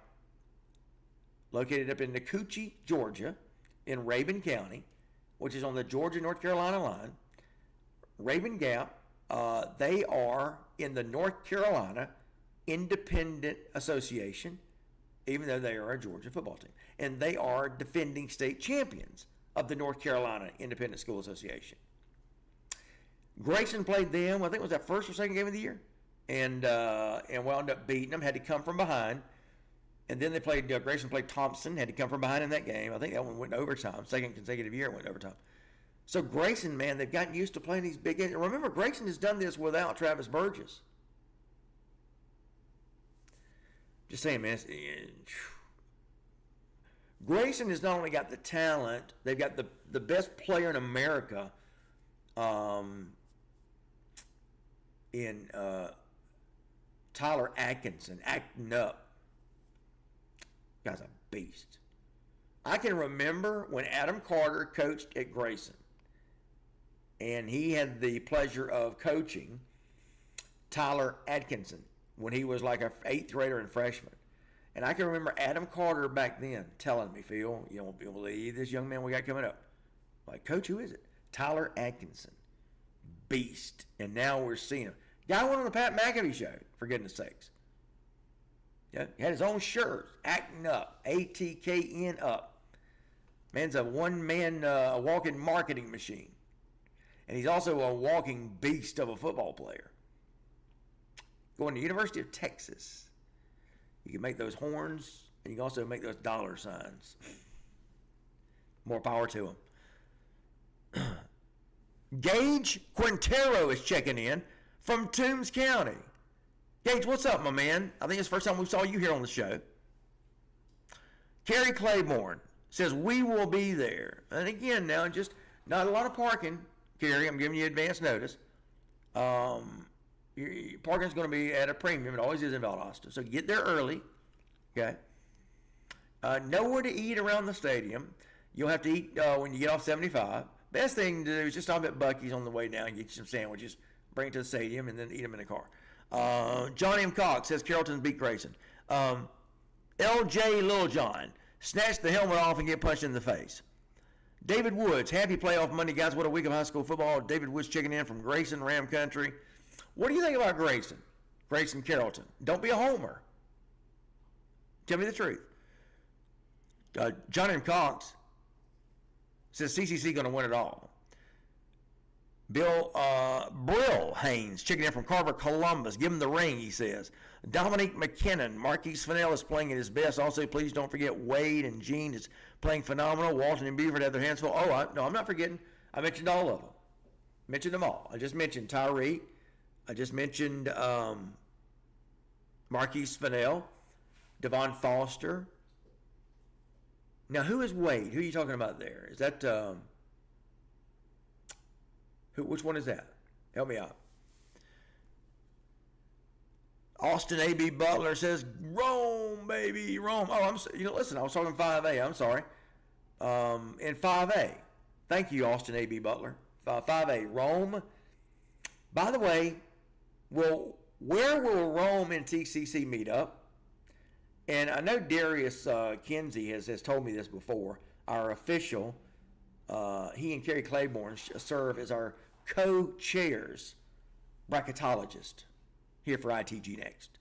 [SPEAKER 1] located up in Nacoochee, Georgia, in Raven County, which is on the Georgia-North Carolina line. Raven Gap, they are in the North Carolina Independent Association, even though they are a Georgia football team. And they are defending state champions of the North Carolina Independent School Association. Grayson played them, I think it was that first or second game of the year, and wound up beating them, had to come from behind. And then they played, Grayson played Thompson, had to come from behind in that game. I think that one went to overtime, second consecutive year it went to overtime. So Grayson, man, they've gotten used to playing these big games. Remember, Grayson has done this without Travis Burgess. Just saying, man. Grayson has not only got the talent, they've got the best player in America in Tyler Atkinson, acting up. Guy's a beast. I can remember when Adam Carter coached at Grayson, and he had the pleasure of coaching Tyler Atkinson when he was like an 8th grader and freshman. And I can remember Adam Carter back then telling me, Phil, you won't believe this young man we got coming up. I'm like, Coach, who is it? Tyler Atkinson. Beast. And now we're seeing him. Guy went on the Pat McAfee show, for goodness sakes. Yeah, he had his own shirt, acting up, ATKN up. Man's a one-man, a walking marketing machine. And he's also a walking beast of a football player. Going to the University of Texas. You can make those horns, and you can also make those dollar signs. More power to him. Gage Quintero is checking in from Toombs County. Gage, what's up, my man? I think it's the first time we saw you here on the show. Kerry Claiborne says, we will be there. And again, now, just not a lot of parking, Kerry. I'm giving you advance notice. Parking's going to be at a premium. It always is in Valdosta. So get there early. Okay. Nowhere to eat around the stadium. You'll have to eat when you get off 75. Best thing to do is just stop at Buc-ee's on the way down, get you some sandwiches, bring it to the stadium, and then eat them in the car. John M. Cox says Carrollton beat Grayson. L.J. Littlejohn snatched the helmet off and get punched in the face. David Woods, happy playoff Monday, guys. What a week of high school football. David Woods checking in from Grayson, Ram Country. What do you think about Grayson? Grayson Carrollton. Don't be a homer. Tell me the truth. John M. Cox says CCC going to win it all. Bill Brill Haynes checking in from Carver, Columbus. Give him the ring, he says. Dominique McKinnon. Marquise Fennell is playing at his best. Also, please don't forget Wade and Gene is playing phenomenal. Walton and Beaver have their hands full. Oh, no, I'm not forgetting. I mentioned all of them. Mentioned them all. I just mentioned Tyree. I just mentioned Marquise Fennell, Devon Foster. Now, who is Wade? Who are you talking about there? Is that which one is that? Help me out. Austin A.B. Butler says, Rome, baby, Rome. Oh, listen, I was talking 5A. I'm sorry. In 5A. Thank you, Austin A.B. Butler. 5A, Rome. By the way, where will Rome and TCC meet up? And I know Darius Kinsey has told me this before. Our official, he and Kerry Claiborne serve as our co-chairs, bracketologist here for ITG Next.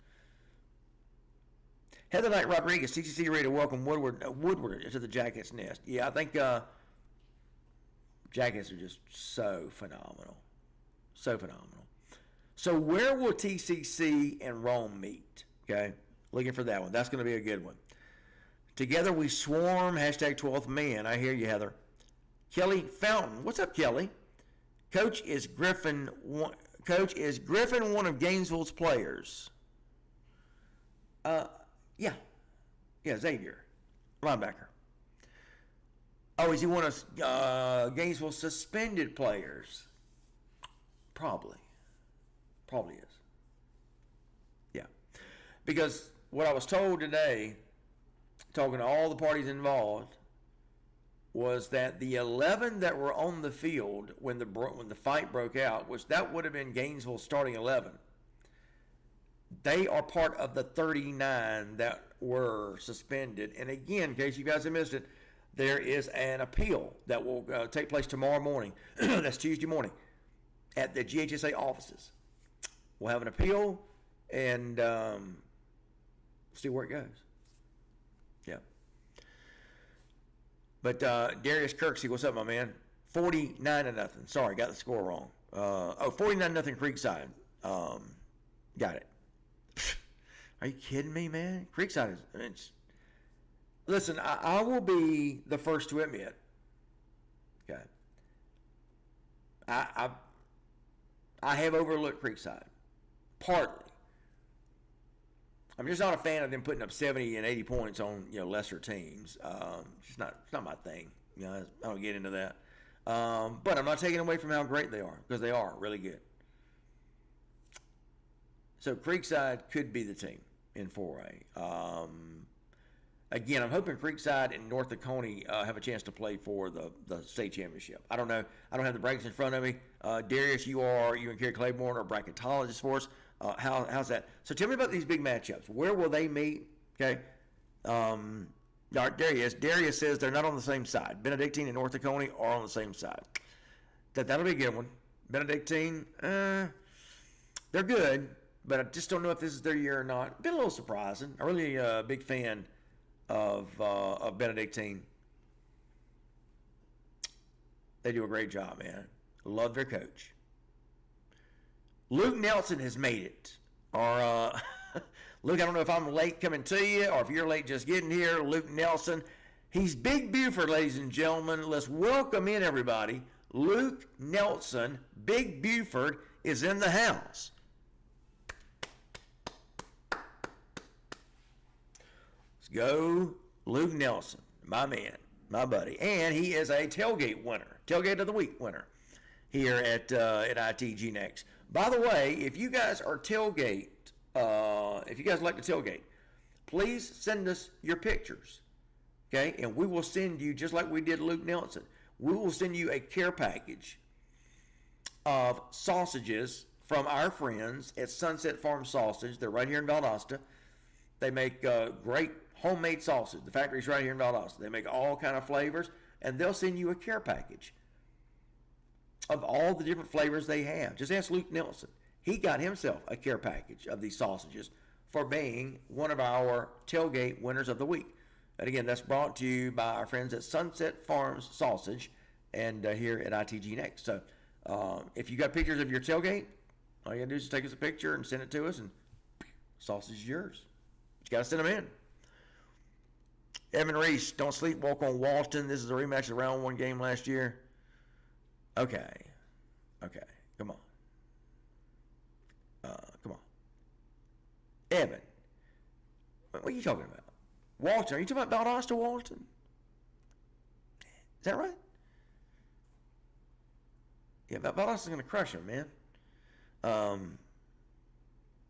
[SPEAKER 1] Heather Knight Rodriguez, TCC ready to welcome Woodward to the Jackets nest. Yeah, I think Jackets are just so phenomenal. So phenomenal. So where will TCC and Rome meet? Okay, looking for that one. That's going to be a good one. Together we swarm, hashtag 12th man. I hear you, Heather. Kelly Fountain. What's up, Kelly? Coach, is Griffin one of Gainesville's players? Yeah, Xavier, linebacker. Oh, is he one of Gainesville's suspended players? Probably. Probably is. Yeah. Because what I was told today, talking to all the parties involved, was that the 11 that were on the field when the fight broke out, which that would have been Gainesville's starting 11, they are part of the 39 that were suspended. And again, in case you guys have missed it, there is an appeal that will take place tomorrow morning. That's Tuesday morning at the GHSA offices. We'll have an appeal and see where it goes. Yeah. But Darius Kirksey, what's up, my man? 49-0. Sorry, got the score wrong. 49-0 Creekside. Got it. Are you kidding me, man? Creekside is. I mean, listen, I will be the first to admit. Okay. I have overlooked Creekside, partly. I'm just not a fan of them putting up 70 and 80 points on lesser teams. It's not my thing. I don't get into that. But I'm not taking away from how great they are, because they are really good. So Creekside could be the team in 4A. Again, I'm hoping Creekside and North Oconee have a chance to play for the state championship. I don't know. I don't have the brackets in front of me. Darius, you and Kerry Claiborne are bracketologists for us. How's that? So tell me about these big matchups. Where will they meet? Okay. Darius says they're not on the same side. Benedictine and North Oconee are on the same side. That'll be a good one. Benedictine, they're good, but I just don't know if this is their year or not. Been a little surprising. I'm really a big fan of Benedictine. They do a great job, man. Love their coach. Luke Nelson has made it. Or Luke, I don't know if I'm late coming to you or if you're late just getting here. Luke Nelson. He's Big Buford, ladies and gentlemen. Let's welcome in everybody. Luke Nelson, Big Buford, is in the house. Let's go, Luke Nelson, my man, my buddy. And he is a tailgate winner, tailgate of the week winner here at ITG Next. By the way, if you guys are tailgate, if you guys like to tailgate, please send us your pictures, okay? And we will send you, just like we did Luke Nelson, we will send you a care package of sausages from our friends at Sunset Farm Sausage. They're right here in Valdosta. They make great homemade sausage. The factory's right here in Valdosta. They make all kind of flavors, and they'll send you a care package of all the different flavors they have. Just ask Luke Nelson. He got himself a care package of these sausages for being one of our tailgate winners of the week. And again, that's brought to you by our friends at Sunset Farms Sausage and here at ITG Next. So if you got pictures of your tailgate, all you got to do is just take us a picture and send it to us, and sausage is yours. But you got to send them in. Evan Reese, don't sleepwalk on Walton. This is a rematch of the round one game last year. Okay, come on. Come on. Evan, what are you talking about? Walton, are you talking about Valdosta Walton? Is that right? Yeah, Valdosta's going to crush him, man.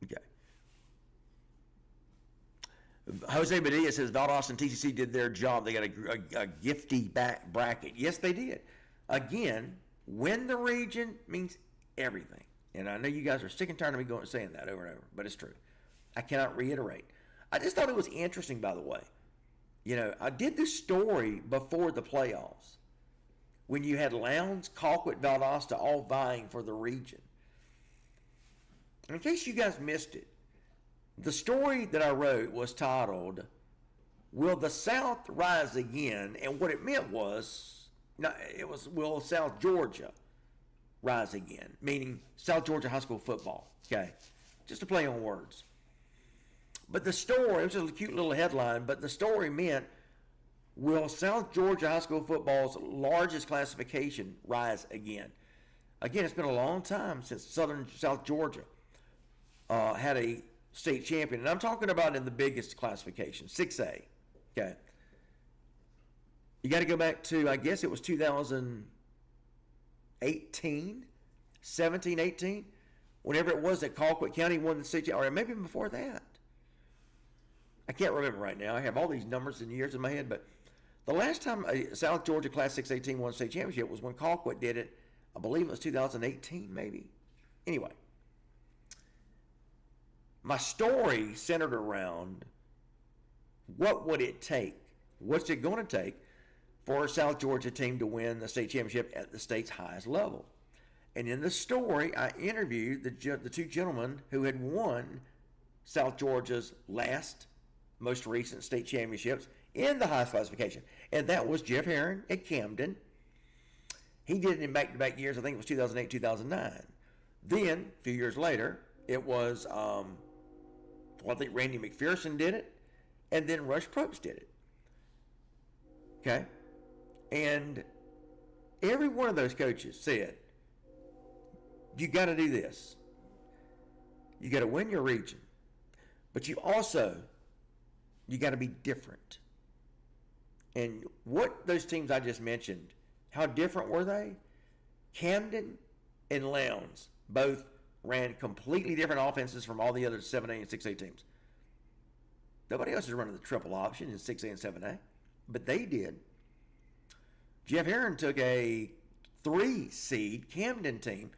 [SPEAKER 1] Okay. Jose Padilla says Valdosta and TCC did their job. They got a gifty back bracket. Yes, they did. Again, win the region means everything. And I know you guys are sick and tired of me saying that over and over, but it's true. I cannot reiterate. I just thought it was interesting, by the way. I did this story before the playoffs when you had Lowndes, Colquitt, Valdosta all vying for the region. In case you guys missed it, the story that I wrote was titled, Will the South Rise Again? And what it meant was, will South Georgia rise again? Meaning South Georgia high school football. Okay. Just a play on words. But the story, it was just a cute little headline, but the story meant, will South Georgia high school football's largest classification rise again? Again, it's been a long time since South Georgia had a state champion. And I'm talking about in the biggest classification, 6A. Okay. You got to go back to, I guess it was 2018, 17, 18, whenever it was that Colquitt County won the state, or maybe even before that. I can't remember right now. I have all these numbers and years in my head, but the last time a South Georgia Class 6A team won a state championship was when Colquitt did it. I believe it was 2018, maybe. Anyway, my story centered around what would it take? What's it going to take for a South Georgia team to win the state championship at the state's highest level? And in the story, I interviewed the two gentlemen who had won South Georgia's most recent state championships in the highest classification. And that was Jeff Herron at Camden. He did it in back-to-back years. I think it was 2008, 2009. Then, a few years later, it was, I think Randy McPherson did it, and then Rush Probst did it. Okay? And every one of those coaches said, you got to do this. You got to win your region. But you got to be different. And what those teams I just mentioned, how different were they? Camden and Lowndes both ran completely different offenses from all the other 7A and 6A teams. Nobody else is running the triple option in 6A and 7A, but they did. Jeff Herron took a 3-seed Camden team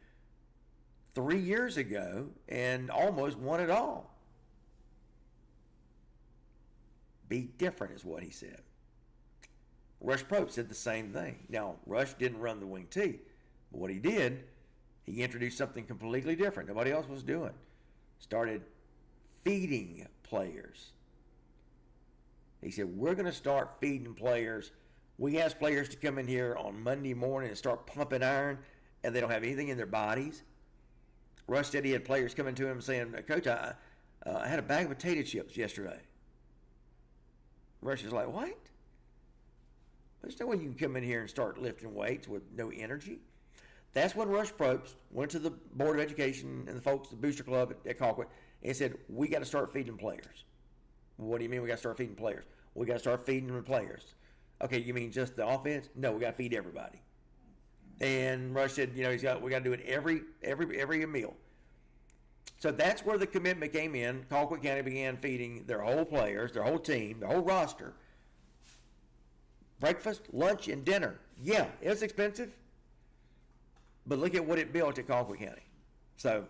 [SPEAKER 1] 3 years ago and almost won it all. Be different is what he said. Rush Probst said the same thing. Now, Rush didn't run the wing T, but what he did, he introduced something completely different. Nobody else was doing. Started feeding players. He said, we're going to start feeding players. We ask players to come in here on Monday morning and start pumping iron, and they don't have anything in their bodies. Rush said he had players coming to him saying, Coach, I had a bag of potato chips yesterday. Rush is like, what? There's no way you can come in here and start lifting weights with no energy. That's when Rush Probst went to the Board of Education and the folks, the Booster Club at Colquitt, and said, we got to start feeding players. What do you mean we got to start feeding players? We got to start feeding the players. Okay, you mean just the offense? No, we got to feed everybody. And Rush said, we got to do it every meal. So that's where the commitment came in. Colquitt County began feeding their whole players, their whole team, their whole roster. Breakfast, lunch, and dinner. Yeah, it was expensive. But look at what it built at Colquitt County. So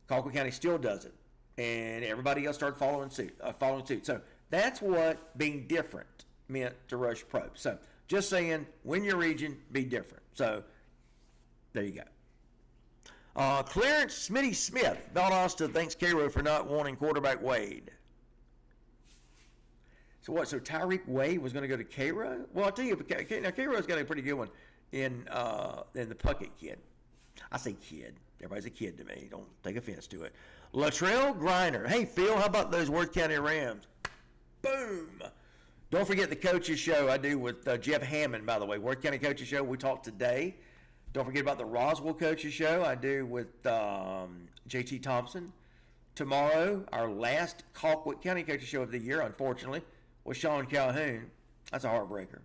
[SPEAKER 1] Colquitt County still does it. And everybody else started following suit. So that's what being different meant to Rush Probst. So just saying, win your region, be different. So there you go. Clarence Smitty Smith, Valdosta thanks Cairo for not wanting quarterback Wade. So what? So Tyreek Wade was going to go to Cairo? Well, I'll tell you, now Cairo's got a pretty good one in the Puckett kid. I say kid. Everybody's a kid to me. Don't take offense to it. Latrell Griner. Hey, Phil, how about those Worth County Rams? Boom. Don't forget the coaches show I do with Jeff Hammond, by the way. Worth County Coaches Show, we talked today. Don't forget about the Roswell Coaches Show I do with J.T. Thompson. Tomorrow, our last Colquitt County Coaches Show of the year, unfortunately, with Sean Calhoun. That's a heartbreaker.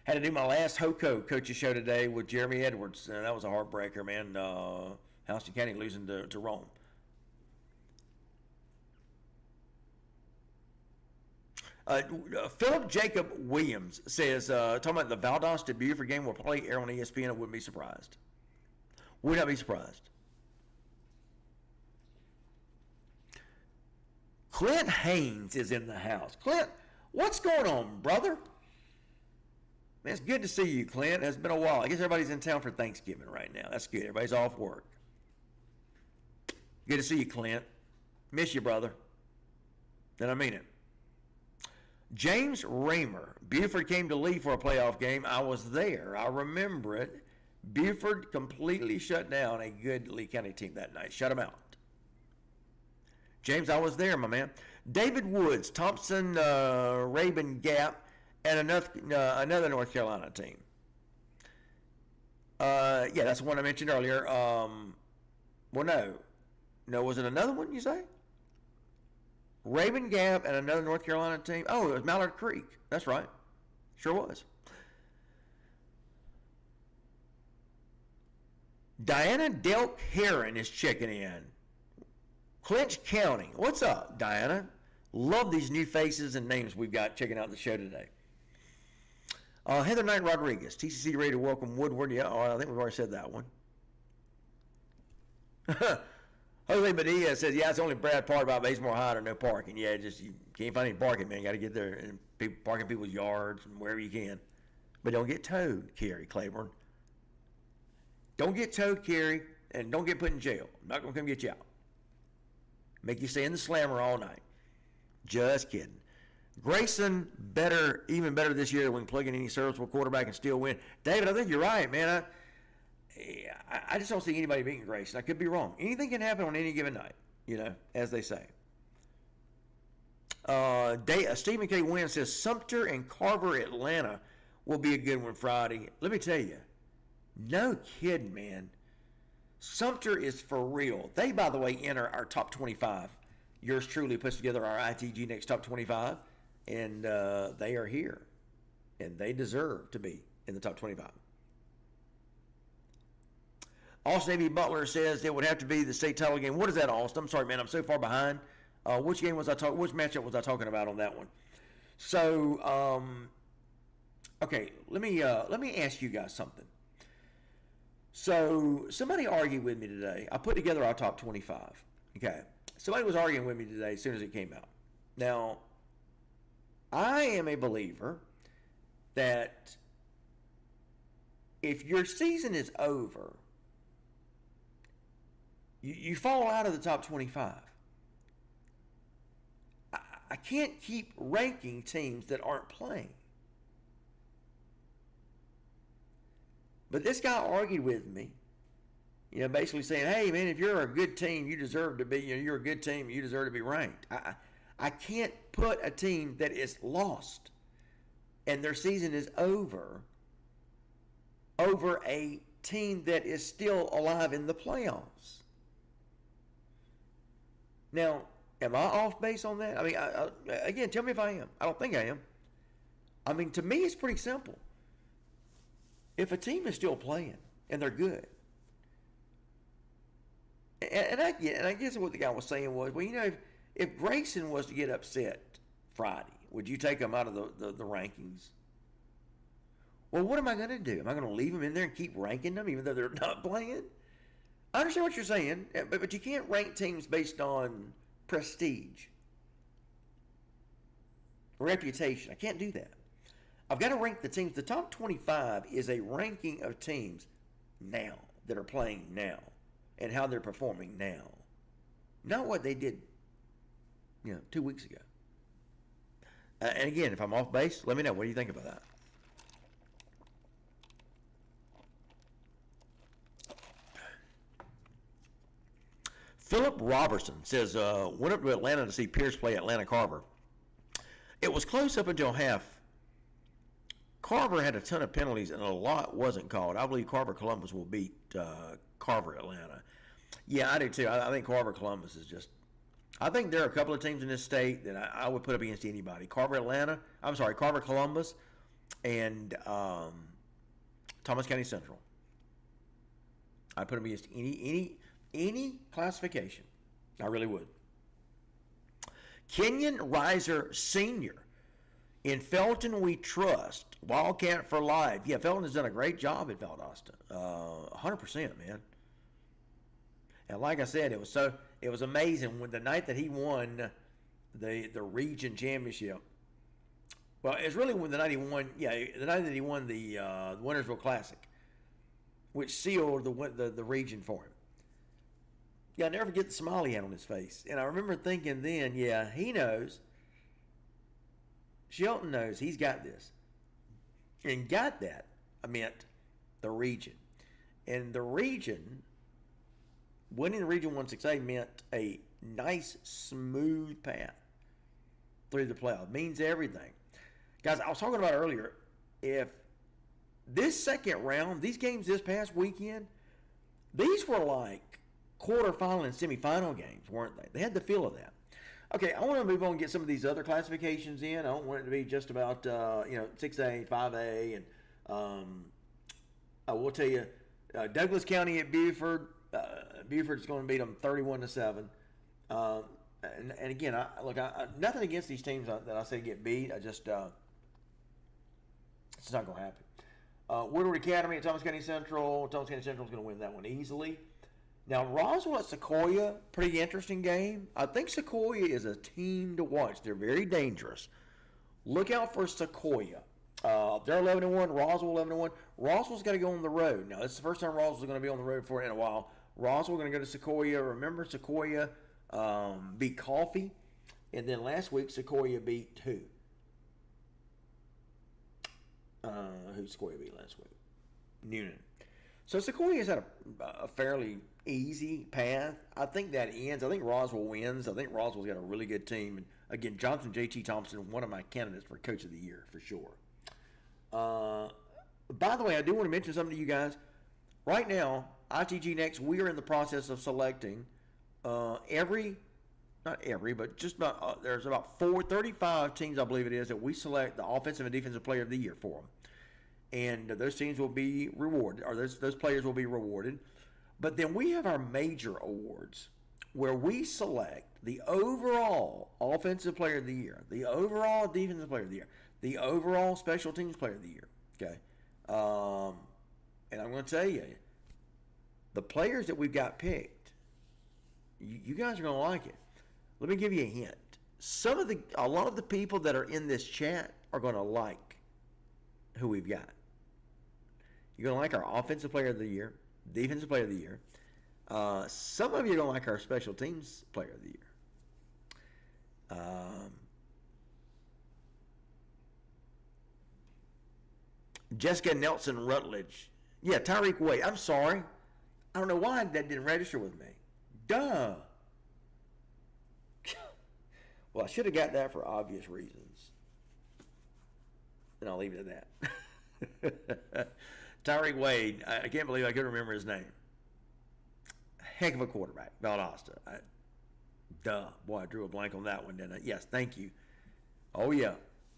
[SPEAKER 1] Had to do my last HOCO Coaches Show today with Jeremy Edwards. That was a heartbreaker, man. Houston County losing to Rome. Philip Jacob Williams says, talking about the Valdosta Buford game will probably air on ESPN. I wouldn't be surprised. Would not be surprised. Clint Haynes is in the house. Clint, what's going on, brother? Man, it's good to see you, Clint. It's been a while. I guess everybody's in town for Thanksgiving right now. That's good. Everybody's off work. Good to see you, Clint. Miss you, brother. And I mean it. James Raymer. Buford came to Lee for a playoff game. I was there. I remember it. Buford completely shut down a good Lee County team that night. Shut them out. James, I was there, my man. David Woods, Thompson, Rabun Gap, and another North Carolina team. Yeah, that's the one I mentioned earlier. Well, no, was it another one you say? Rabun Gap and another North Carolina team. Oh, it was Mallard Creek. That's right. Sure was. Diana Delk Heron is checking in. Clinch County. What's up, Diana? Love these new faces and names we've got checking out the show today. Heather Knight Rodriguez, TCC ready to welcome Woodward. Yeah, I think we've already said that one. Jose Medina says, yeah, it's only bad part about Bazemore High or no parking. Yeah, just you can't find any parking, man. You got to get there and park in people's yards and wherever you can. But don't get towed, Kerry Claiborne. Don't get towed, Kerry, and don't get put in jail. I'm not going to come get you out. Make you stay in the slammer all night. Just kidding. Grayson, even better this year when plugging any serviceable quarterback and still win. David, I think you're right, man. I just don't see anybody beating Grayson. I could be wrong. Anything can happen on any given night, as they say. Stephen K. Wynn says Sumter and Carver, Atlanta will be a good one Friday. Let me tell you, no kidding, man. Sumter is for real. They, by the way, enter our top 25. Yours truly puts together our ITG Next top 25, and they are here, and they deserve to be in the top 25. Austin A.B. Butler says it would have to be the state title game. What is that, Austin? I'm sorry, man. I'm so far behind. Which matchup was I talking about on that one? So, okay, let me ask you guys something. So, somebody argued with me today. I put together our top 25. Okay. Somebody was arguing with me today as soon as it came out. Now, I am a believer that if your season is over, you fall out of the top 25. I can't keep ranking teams that aren't playing. But this guy argued with me, basically saying, hey, man, if you're a good team, you deserve to be, you're a good team, you deserve to be ranked. I can't put a team that is lost and their season is over a team that is still alive in the playoffs. Now, am I off base on that? I mean, again, tell me if I am. I don't think I am. I mean, to me, it's pretty simple. If a team is still playing and they're good, and I guess what the guy was saying was, well, if Grayson was to get upset Friday, would you take him out of the rankings? Well, what am I going to do? Am I going to leave him in there and keep ranking them even though they're not playing? I understand what you're saying, but you can't rank teams based on prestige, reputation. I can't do that. I've got to rank the teams. The top 25 is a ranking of teams now that are playing now and how they're performing now. Not what they did, 2 weeks ago. And again, if I'm off base, let me know. What do you think about that? Philip Robertson says, went up to Atlanta to see Pierce play Atlanta Carver. It was close up until half. Carver had a ton of penalties and a lot wasn't called. I believe Carver Columbus will beat Carver Atlanta. Yeah, I do too. I think Carver Columbus is just, I think there are a couple of teams in this state that I would put up against anybody. Carver Columbus and Thomas County Central. I'd put them against any classification. I really would. Kenyon Reiser Sr. In Felton We Trust. Wildcat for life. Yeah, Felton has done a great job at Valdosta. 100%, man. And like I said, it was amazing when the night that he won the region championship. Well, it's really when the night he won. Yeah, the night that he won the Wintersville Classic, which sealed the region for him. Yeah, I'll never forget the smile he had on his face. And I remember thinking then, yeah, he knows. Shelton knows he's got this. And got that, I meant the region. And the region, winning the Region 1-6A meant a nice, smooth path through the playoff. Means everything. Guys, I was talking about earlier, if this second round, these games this past weekend, these were like quarterfinal and semifinal games, weren't they? They had the feel of that. Okay, I want to move on and get some of these other classifications in. I don't want it to be just about 6A, 5A, and I will tell you Douglas County at Buford. Buford's going to beat them 31-7. And again, nothing against these teams that I say get beat. I just it's not going to happen. Woodward Academy at Thomas County Central. Thomas County Central is going to win that one easily. Now, Roswell at Sequoia, pretty interesting game. I think Sequoia is a team to watch. They're very dangerous. Look out for Sequoia. They're 11-1. Roswell 11-1. Roswell's got to go on the road. Now, this is the first time Roswell's going to be on the road for it in a while. Roswell going to go to Sequoia. Remember, Sequoia beat Coffee, and then last week Sequoia beat who? Who Sequoia beat last week? Noonan. So Sequoia's had a fairly easy path. I think that ends. I think Roswell wins. I think Roswell's got a really good team. And again, Jonathan J.T. Thompson, one of my candidates for Coach of the Year for sure. By the way, I do want to mention something to you guys. Right now, ITG Next, we are in the process of selecting not every, but just about, there's about 35 teams, I believe it is, that we select the offensive and defensive player of the year for them. And those teams will be rewarded, or those players will be rewarded. But then we have our major awards where we select the overall offensive player of the year, the overall defensive player of the year, the overall special teams player of the year. Okay. And I'm going to tell you, the players that we've got picked, you guys are going to like it. Let me give you a hint. A lot of the people that are in this chat are going to like who we've got. You're going to like our offensive player of the year, defensive player of the year. Some of you are going to like our special teams player of the year. Jessica Nelson Rutledge. Yeah, Tyreek Wade. I'm sorry. I don't know why that didn't register with me. Duh. Well, I should have got that for obvious reasons. And I'll leave it at that. Tyreek Wade. I can't believe I could remember his name. Heck of a quarterback. Valdosta. Duh. Boy, I drew a blank on that one, didn't I? Yes, thank you. Oh, yeah.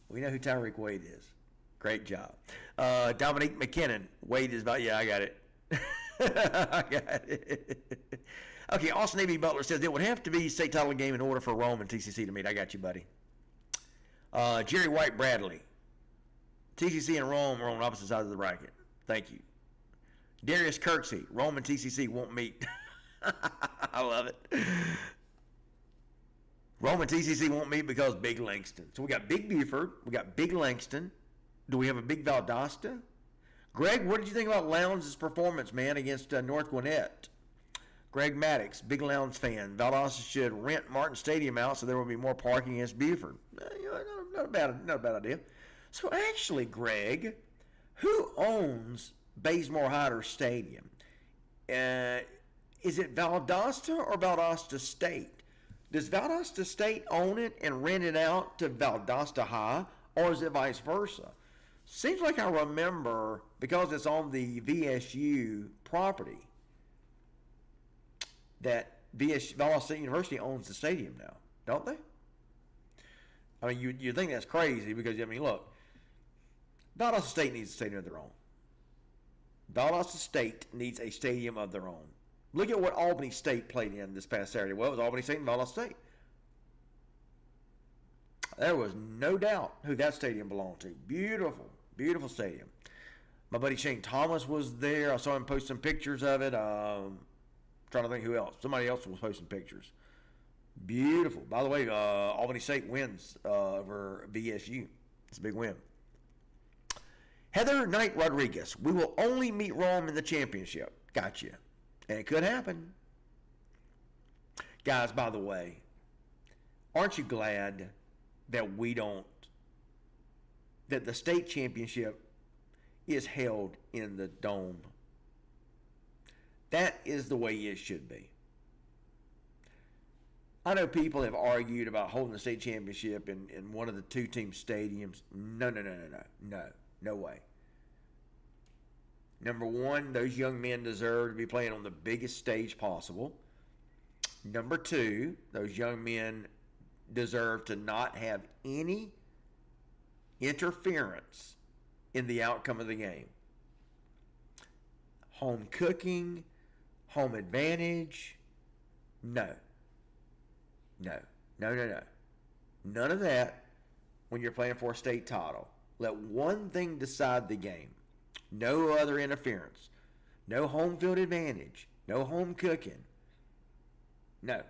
[SPEAKER 1] We know who Tyreek Wade is. Great job. Dominique McKinnon. Wade is about, yeah, I got it. I got it. Okay, Austin A.B. Butler says it would have to be state title game in order for Rome and TCC to meet. I got you, buddy. Jerry White Bradley. TCC and Rome are on opposite sides of the bracket. Thank you. Darius Kirksey. Rome and TCC won't meet. I love it. Rome and TCC won't meet because Big Langston. So we got Big Buford. We got Big Langston. Do we have a Big Valdosta? Greg, what did you think about Lowndes' performance, man, against North Gwinnett? Greg Maddox, big Lowndes fan. Valdosta should rent Martin Stadium out so there will be more parking against Buford. Not a bad idea. So actually, Greg, who owns Bazemore Hyder Stadium? Is it Valdosta or Valdosta State? Does Valdosta State own it and rent it out to Valdosta High, or is it vice versa? Seems like I remember, because it's on the VSU property, that Valdosta State University owns the stadium now, don't they? I mean, you think that's crazy because, I mean, look, Valdosta State needs a stadium of their own. Valdosta State needs a stadium of their own. Look at what Albany State played in this past Saturday. Well, it was Albany State and Valdosta State. There was no doubt who that stadium belonged to. Beautiful, beautiful stadium. My buddy Shane Thomas was there. I saw him post some pictures of it. Trying to think who else. Somebody else was posting pictures. Beautiful. By the way, Albany State wins over VSU. It's a big win. Heather Knight Rodriguez. We will only meet Rome in the championship. Gotcha. And it could happen. Guys, by the way, aren't you glad that that the state championship is held in the dome? That is the way it should be. I know people have argued about holding the state championship in one of the two-team stadiums. No way. Number one, those young men deserve to be playing on the biggest stage possible. Number two, those young men deserve to not have any interference in the outcome of the game. home cooking, home advantage. No. No. No, no, no. None of that when you're playing for a state title. Let one thing decide the game. No other interference. No home field advantage. No home cooking. No.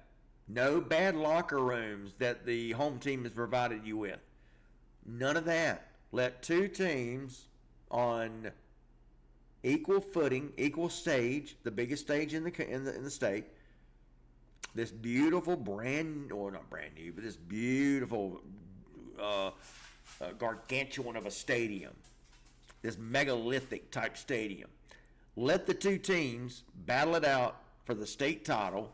[SPEAKER 1] No bad locker rooms that the home team has provided you with. None of that. Let two teams on equal footing, equal stage, the biggest stage in the state. This beautiful not brand new, but this beautiful gargantuan of a stadium. This megalithic type stadium. Let the two teams battle it out for the state title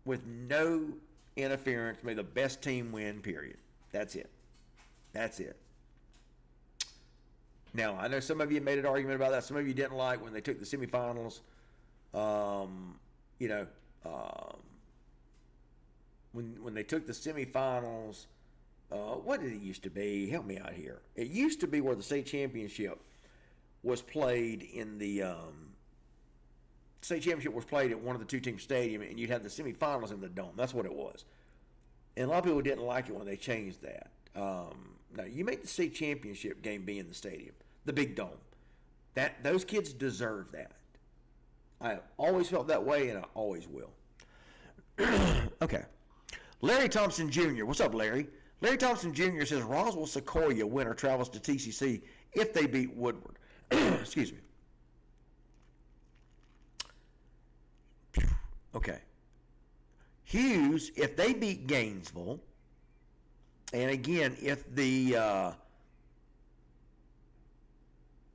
[SPEAKER 1] with no interference. May the best team win, period. That's it. That's it. Now, I know some of you made an argument about that. Some of you didn't like when they took the semifinals. When they took the semifinals, what did it used to be? Help me out here. It used to be where the state championship was played in the state championship was played at one of the two-team stadium, and you'd have the semifinals in the dome. That's what it was. And a lot of people didn't like it when they changed that. No, you make the state championship game be in the stadium, the big dome. Those kids deserve that. I have always felt that way, and I always will. Okay. Larry Thompson Jr. What's up, Larry? Larry Thompson Jr. says Roswell Sequoia winner travels to TCC if they beat Woodward. Excuse me. Okay. Hughes, if they beat Gainesville, and again, if the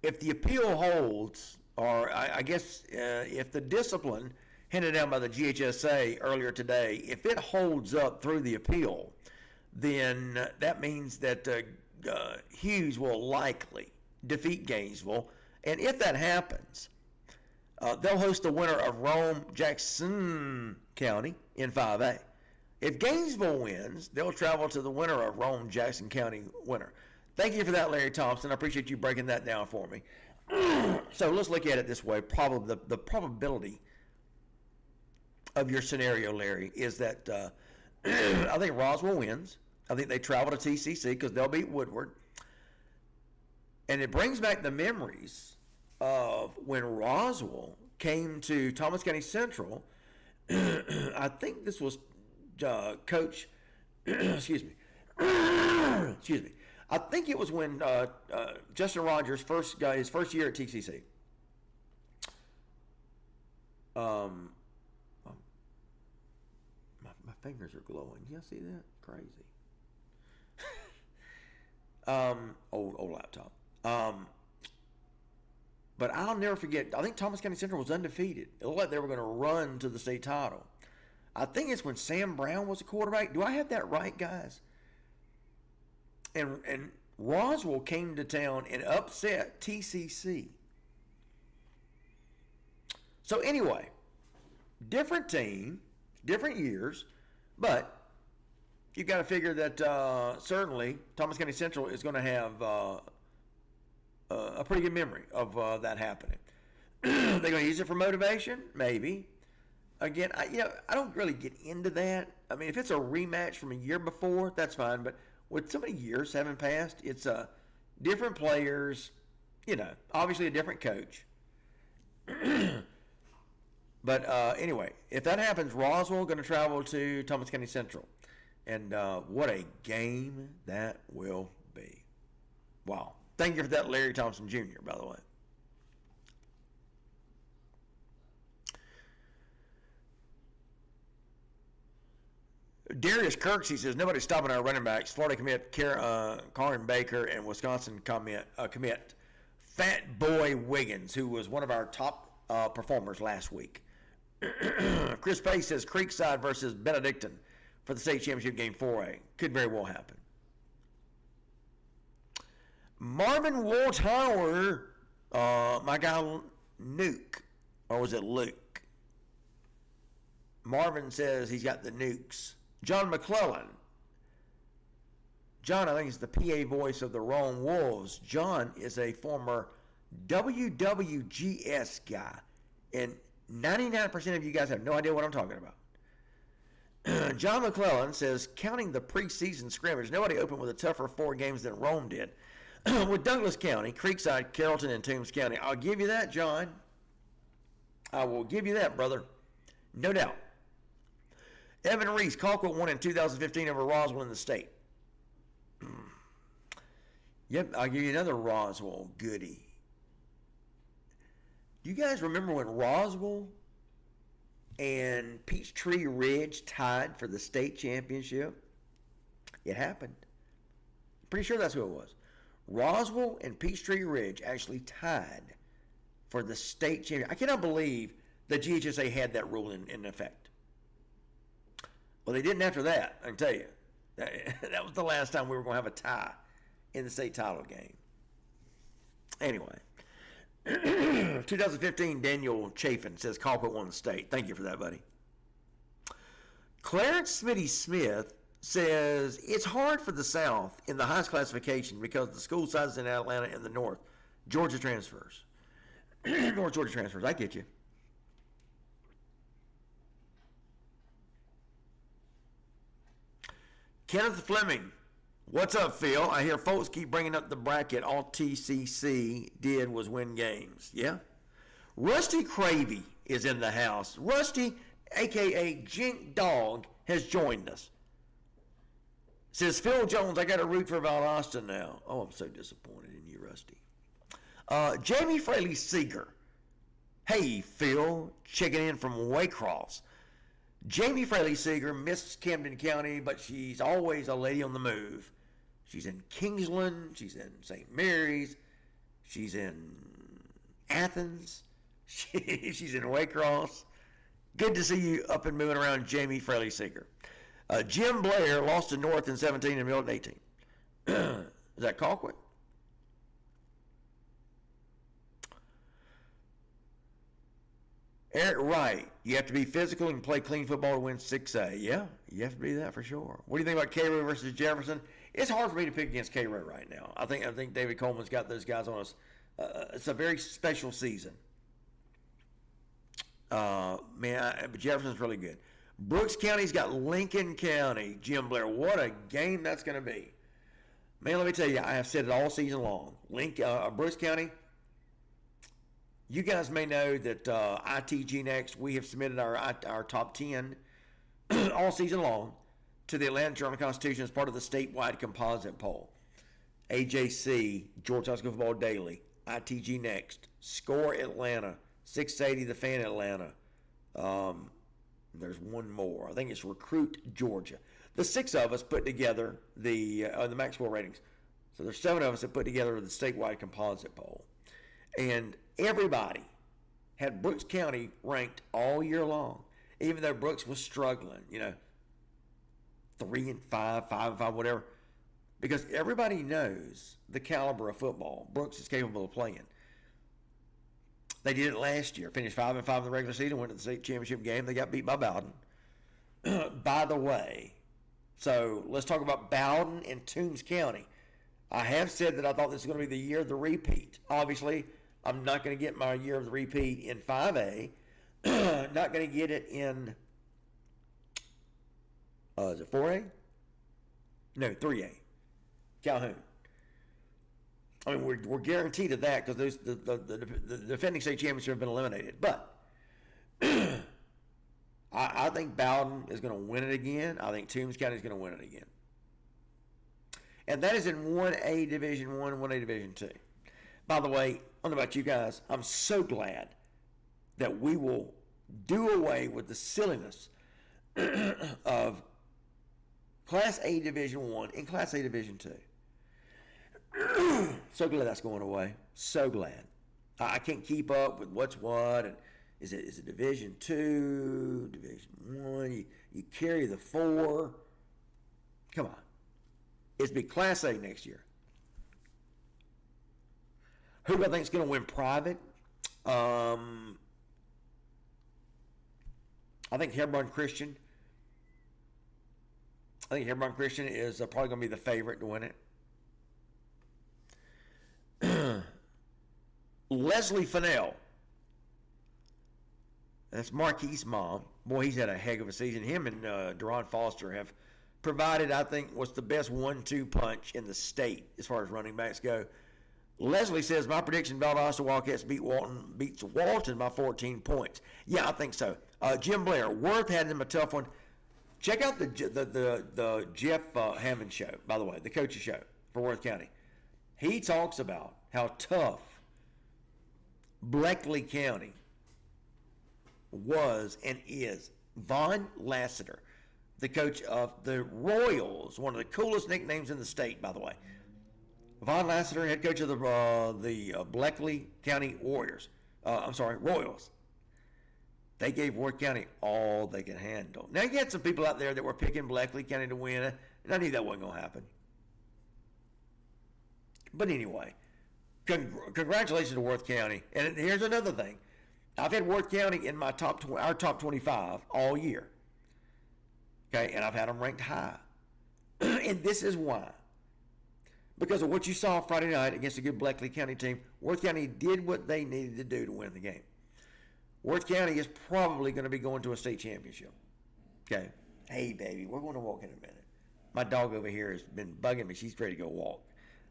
[SPEAKER 1] appeal holds, or I guess if the discipline handed down by the GHSA earlier today, if it holds up through the appeal, then that means that Hughes will likely defeat Gainesville. And if that happens, they'll host the winner of Rome-Jackson County in 5A. If Gainesville wins, they'll travel to the winner of Rome-Jackson County winner. Thank you for that, Larry Thompson. I appreciate you breaking that down for me. So let's look at it this way. Probably the probability of your scenario, Larry, is that I think Roswell wins. I think they travel to TCC because they'll beat Woodward. And it brings back the memories of when Roswell came to Thomas County Central. I think this was Coach, excuse me. Excuse me. I think it was when Justin Rogers his first year at TCC. My fingers are glowing. You see that? Crazy. Old laptop. But I'll never forget. I think Thomas County Central was undefeated. It looked like they were going to run to the state title. I think it's when Sam Brown was a quarterback. Do I have that right, guys? And Roswell came to town and upset TCC. So anyway, different team, different years, but you've got to figure that certainly Thomas County Central is going to have a pretty good memory of that happening. They're going to use it for motivation, maybe. Again, I don't really get into that. I mean, if it's a rematch from a year before, that's fine. But with so many years having passed, it's different players. Obviously a different coach. But anyway, if that happens, Roswell going to travel to Thomas County Central, and what a game that will be! Wow. Thank you for that, Larry Thompson Jr., by the way. Darius Kirks, he says, nobody's stopping our running backs. Florida commit Karin Baker and Wisconsin commit Fat Boy Wiggins, who was one of our top performers last week. Chris Pace says Creekside versus Benedictine for the state championship game 4A. Could very well happen. Marvin Woltauer, my guy Nuke, or was it Luke? Marvin says he's got the nukes. John McClellan. John, I think, is the PA voice of the Rome Wolves. John is a former WWGS guy. And 99% of you guys have no idea what I'm talking about. John McClellan says, counting the preseason scrimmage, nobody opened with a tougher 4 games than Rome did. With Douglas County, Creekside, Carrollton, and Toombs County. I'll give you that, John. I will give you that, brother. No doubt. Evan Reese, Colquitt won in 2015 over Roswell in the state. Yep, I'll give you another Roswell goodie. You guys remember when Roswell and Peachtree Ridge tied for the state championship? It happened. Pretty sure that's who it was. Roswell and Peachtree Ridge actually tied for the state championship. I cannot believe the GHSA had that rule in effect. Well, they didn't after that, I can tell you. That was the last time we were going to have a tie in the state title game. Anyway. 2015, Daniel Chafin says Colquitt won the state. Thank you for that, buddy. Clarence Smitty Smith says it's hard for the South in the highest classification because the school sizes in Atlanta and the North. Georgia transfers. North Georgia transfers. I get you. Kenneth Fleming. What's up, Phil? I hear folks keep bringing up the bracket. All TCC did was win games. Yeah? Rusty Cravey is in the house. Rusty, a.k.a. Jink Dog, has joined us. Says, Phil Jones, I got to root for Valdosta now. Oh, I'm so disappointed in you, Rusty. Jamie Fraley Seeger. Hey, Phil, checking in from Waycross. Jamie Fraley Seeger misses Camden County, but she's always a lady on the move. She's in Kingsland. She's in St. Mary's. She's in Athens. She's in Waycross. Good to see you up and moving around, Jamie Fraley Seeger. Jim Blair lost to North in 17 and Milton 18. Is that Colquitt? Eric Wright, you have to be physical and play clean football to win 6A. Yeah, you have to be that for sure. What do you think about Cairo versus Jefferson? It's hard for me to pick against Cairo right now. I think David Coleman's got those guys on us. It's a very special season. But Jefferson's really good. Brooks County's got Lincoln County. Jim Blair, what a game that's going to be. Man, let me tell you, I have said it all season long. Brooks County, you guys may know that ITG Next, we have submitted our top 10 all season long to the Atlanta Journal-Constitution as part of the statewide composite poll. AJC, Georgia High School Football Daily, ITG Next, Score Atlanta, 680 The Fan Atlanta. There's one more. I think it's Recruit Georgia. The 6 of us put together the Max Score ratings. So there's 7 of us that put together the statewide composite poll. And everybody had Brooks County ranked all year long, even though Brooks was struggling, 3-5, 5-5, whatever, because everybody knows the caliber of football Brooks is capable of playing. They did it last year, finished 5-5 in the regular season, went to the state championship game. They got beat by Bowden. By the way, so let's talk about Bowden and Toombs County. I have said that I thought this was going to be the year of the repeat. Obviously, I'm not going to get my year of the repeat in 5A. Not going to get it in, is it 4A? No, 3A. Calhoun. I mean, we're guaranteed of that because the defending state champions have been eliminated. But I think Bowden is going to win it again. I think Toombs County is going to win it again. And that is in 1A Division 1 and 1A Division 2. By the way, I don't know about you guys, I'm so glad that we will do away with the silliness of Class A Division 1 and Class A Division 2. So glad that's going away. So glad. I can't keep up with what's what. And is it Division 2, Division 1? You carry the 4. Come on. It's be Class A next year. Who do I think is going to win private? I think Hebron Christian. I think Hebron Christian is probably going to be the favorite to win it. Leslie Fennell. That's Marquise' mom. Boy, he's had a heck of a season. Him and Deron Foster have provided, I think, what's the best 1-2 punch in the state as far as running backs go. Leslie says, my prediction, Valdosta Wildcats beats Walton by 14 points. Yeah, I think so. Jim Blair, Worth had him a tough one. Check out the Jeff Hammond show, by the way, the coach's show for Worth County. He talks about how tough Bleckley County was and is. Von Lassiter, the coach of the Royals, one of the coolest nicknames in the state, by the way. Von Lassiter, head coach of the Bleckley County Royals. They gave Worth County all they could handle. Now, you had some people out there that were picking Bleckley County to win, and I knew that wasn't going to happen. But anyway, congratulations to Worth County. And here's another thing. I've had Worth County in my our top 25 all year. Okay, and I've had them ranked high. And this is why. Because of what you saw Friday night against a good Bleckley County team, Worth County did what they needed to do to win the game. Worth County is probably going to be going to a state championship. Okay. Hey, baby, we're going to walk in a minute. My dog over here has been bugging me. She's ready to go walk.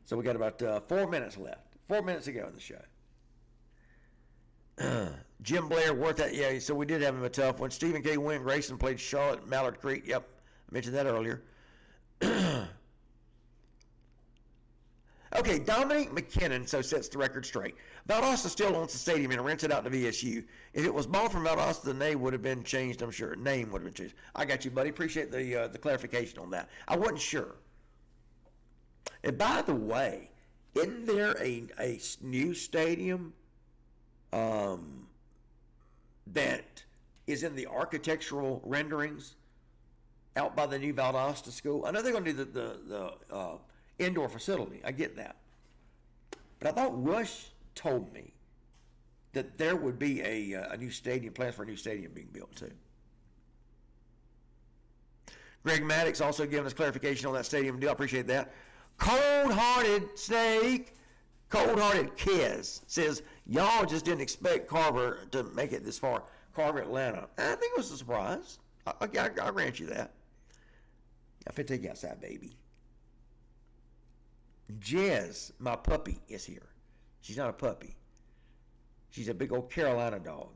[SPEAKER 1] So we got about 4 minutes left. 4 minutes to go in the show. Jim Blair, Worth, yeah, so we did have him a tough one. Stephen K. Wynn Grayson played Charlotte, Mallard Creek. Yep, I mentioned that earlier. Okay, Dominic McKinnon sets the record straight. Valdosta still owns the stadium and rents it out to VSU. If it was bought from Valdosta, the name would have been changed, I'm sure. Name would have been changed. I got you, buddy. Appreciate the clarification on that. I wasn't sure. And by the way, isn't there a new stadium that is in the architectural renderings out by the new Valdosta school? I know they're going to do the indoor facility. I get that. But I thought Rush told me that there would be a new stadium, plans for a new stadium being built too. Greg Maddox also giving us clarification on that stadium deal. I appreciate that. Cold-hearted Snake, cold-hearted Kez says, y'all just didn't expect Carver to make it this far. Carver, Atlanta. I think it was a surprise. I'll grant you that. I'm finna take you outside, baby. Jez, my puppy, is here. She's not a puppy. She's a big old Carolina dog.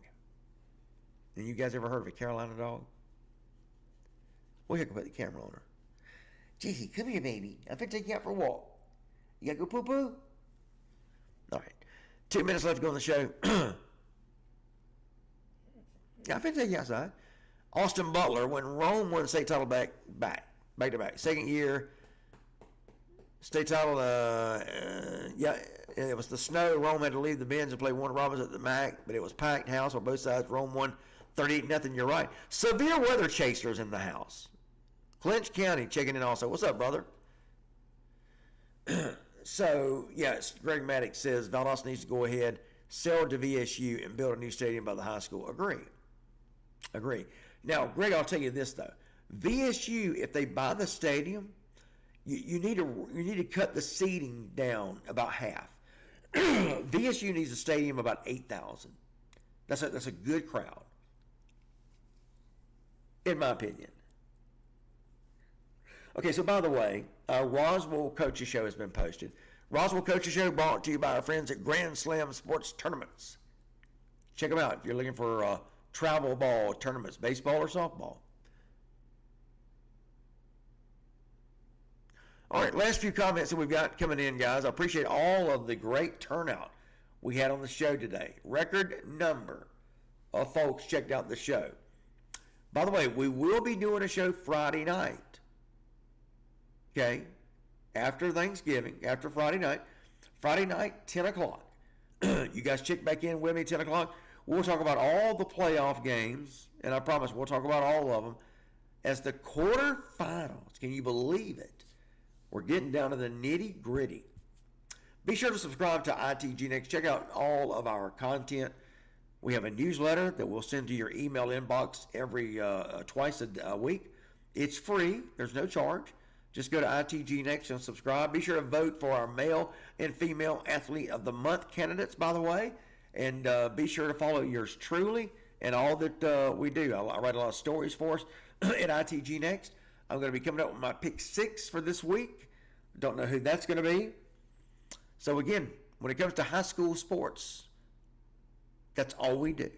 [SPEAKER 1] And you guys ever heard of a Carolina dog? Wish I could put the camera on her. Jessie, come here, baby. I'm finna take you out for a walk. You gotta go poo-poo? All right. 2 minutes left to go on the show. Yeah, I'm finna take you outside. Austin Butler, when Rome won the state title back to back. Second year, state title, yeah, it was the snow. Rome had to leave the bins and play Warner Robins at the MAC, but it was packed house on both sides. Rome won 38-0. You're right. Severe weather chasers in the house. Clinch County checking in also. What's up, brother? So, yes, Greg Maddox says Valdosta needs to go ahead, sell to VSU, and build a new stadium by the high school. Agree. Now, Greg, I'll tell you this, though. VSU, if they buy the stadium, you need to cut the seating down about half. VSU needs a stadium about 8,000. That's a good crowd, in my opinion. Okay, so by the way, Roswell Coaches Show has been posted. Roswell Coaches Show brought to you by our friends at Grand Slam Sports Tournaments. Check them out if you're looking for travel ball tournaments, baseball or softball. All right, last few comments that we've got coming in, guys. I appreciate all of the great turnout we had on the show today. Record number of folks checked out the show. By the way, we will be doing a show Friday night. Okay, after Thanksgiving, after Friday night, 10 o'clock. You guys check back in with me, 10 o'clock. We'll talk about all the playoff games, and I promise we'll talk about all of them as the quarterfinals. Can you believe it? We're getting down to the nitty gritty. Be sure to subscribe to ITG Next. Check out all of our content. We have a newsletter that we'll send to your email inbox every twice a week. It's free. There's no charge. Just go to ITG Next and subscribe. Be sure to vote for our male and female athlete of the month candidates, by the way. And be sure to follow yours truly and all that we do. I write a lot of stories for us at ITG Next. I'm going to be coming up with my pick 6 for this week. Don't know who that's going to be. So again, when it comes to high school sports, that's all we do.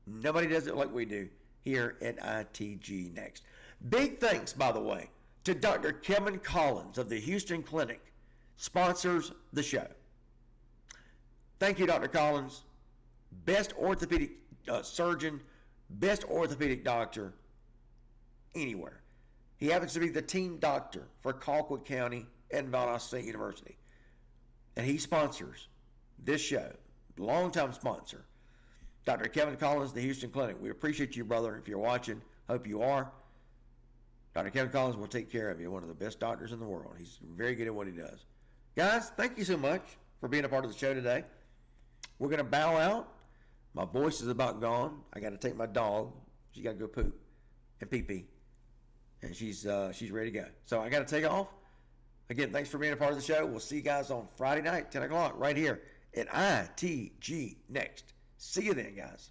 [SPEAKER 1] Nobody does it like we do here at ITG Next. Big thanks, by the way, to Dr. Kevin Collins of the Houston Clinic, sponsors the show. Thank you, Dr. Collins. Best orthopedic surgeon, best orthopedic doctor anywhere. He happens to be the team doctor for Colquitt County and Valdosta State University. And he sponsors this show, longtime sponsor. Dr. Kevin Collins, the Houston Clinic. We appreciate you, brother. If you're watching, hope you are. Dr. Kevin Collins will take care of you. One of the best doctors in the world. He's very good at what he does. Guys, thank you so much for being a part of the show today. We're going to bow out. My voice is about gone. I got to take my dog. She got to go poop and pee-pee. And she's ready to go. So I got to take off. Again, thanks for being a part of the show. We'll see you guys on Friday night, 10 o'clock, right here at ITG Next. See you then, guys.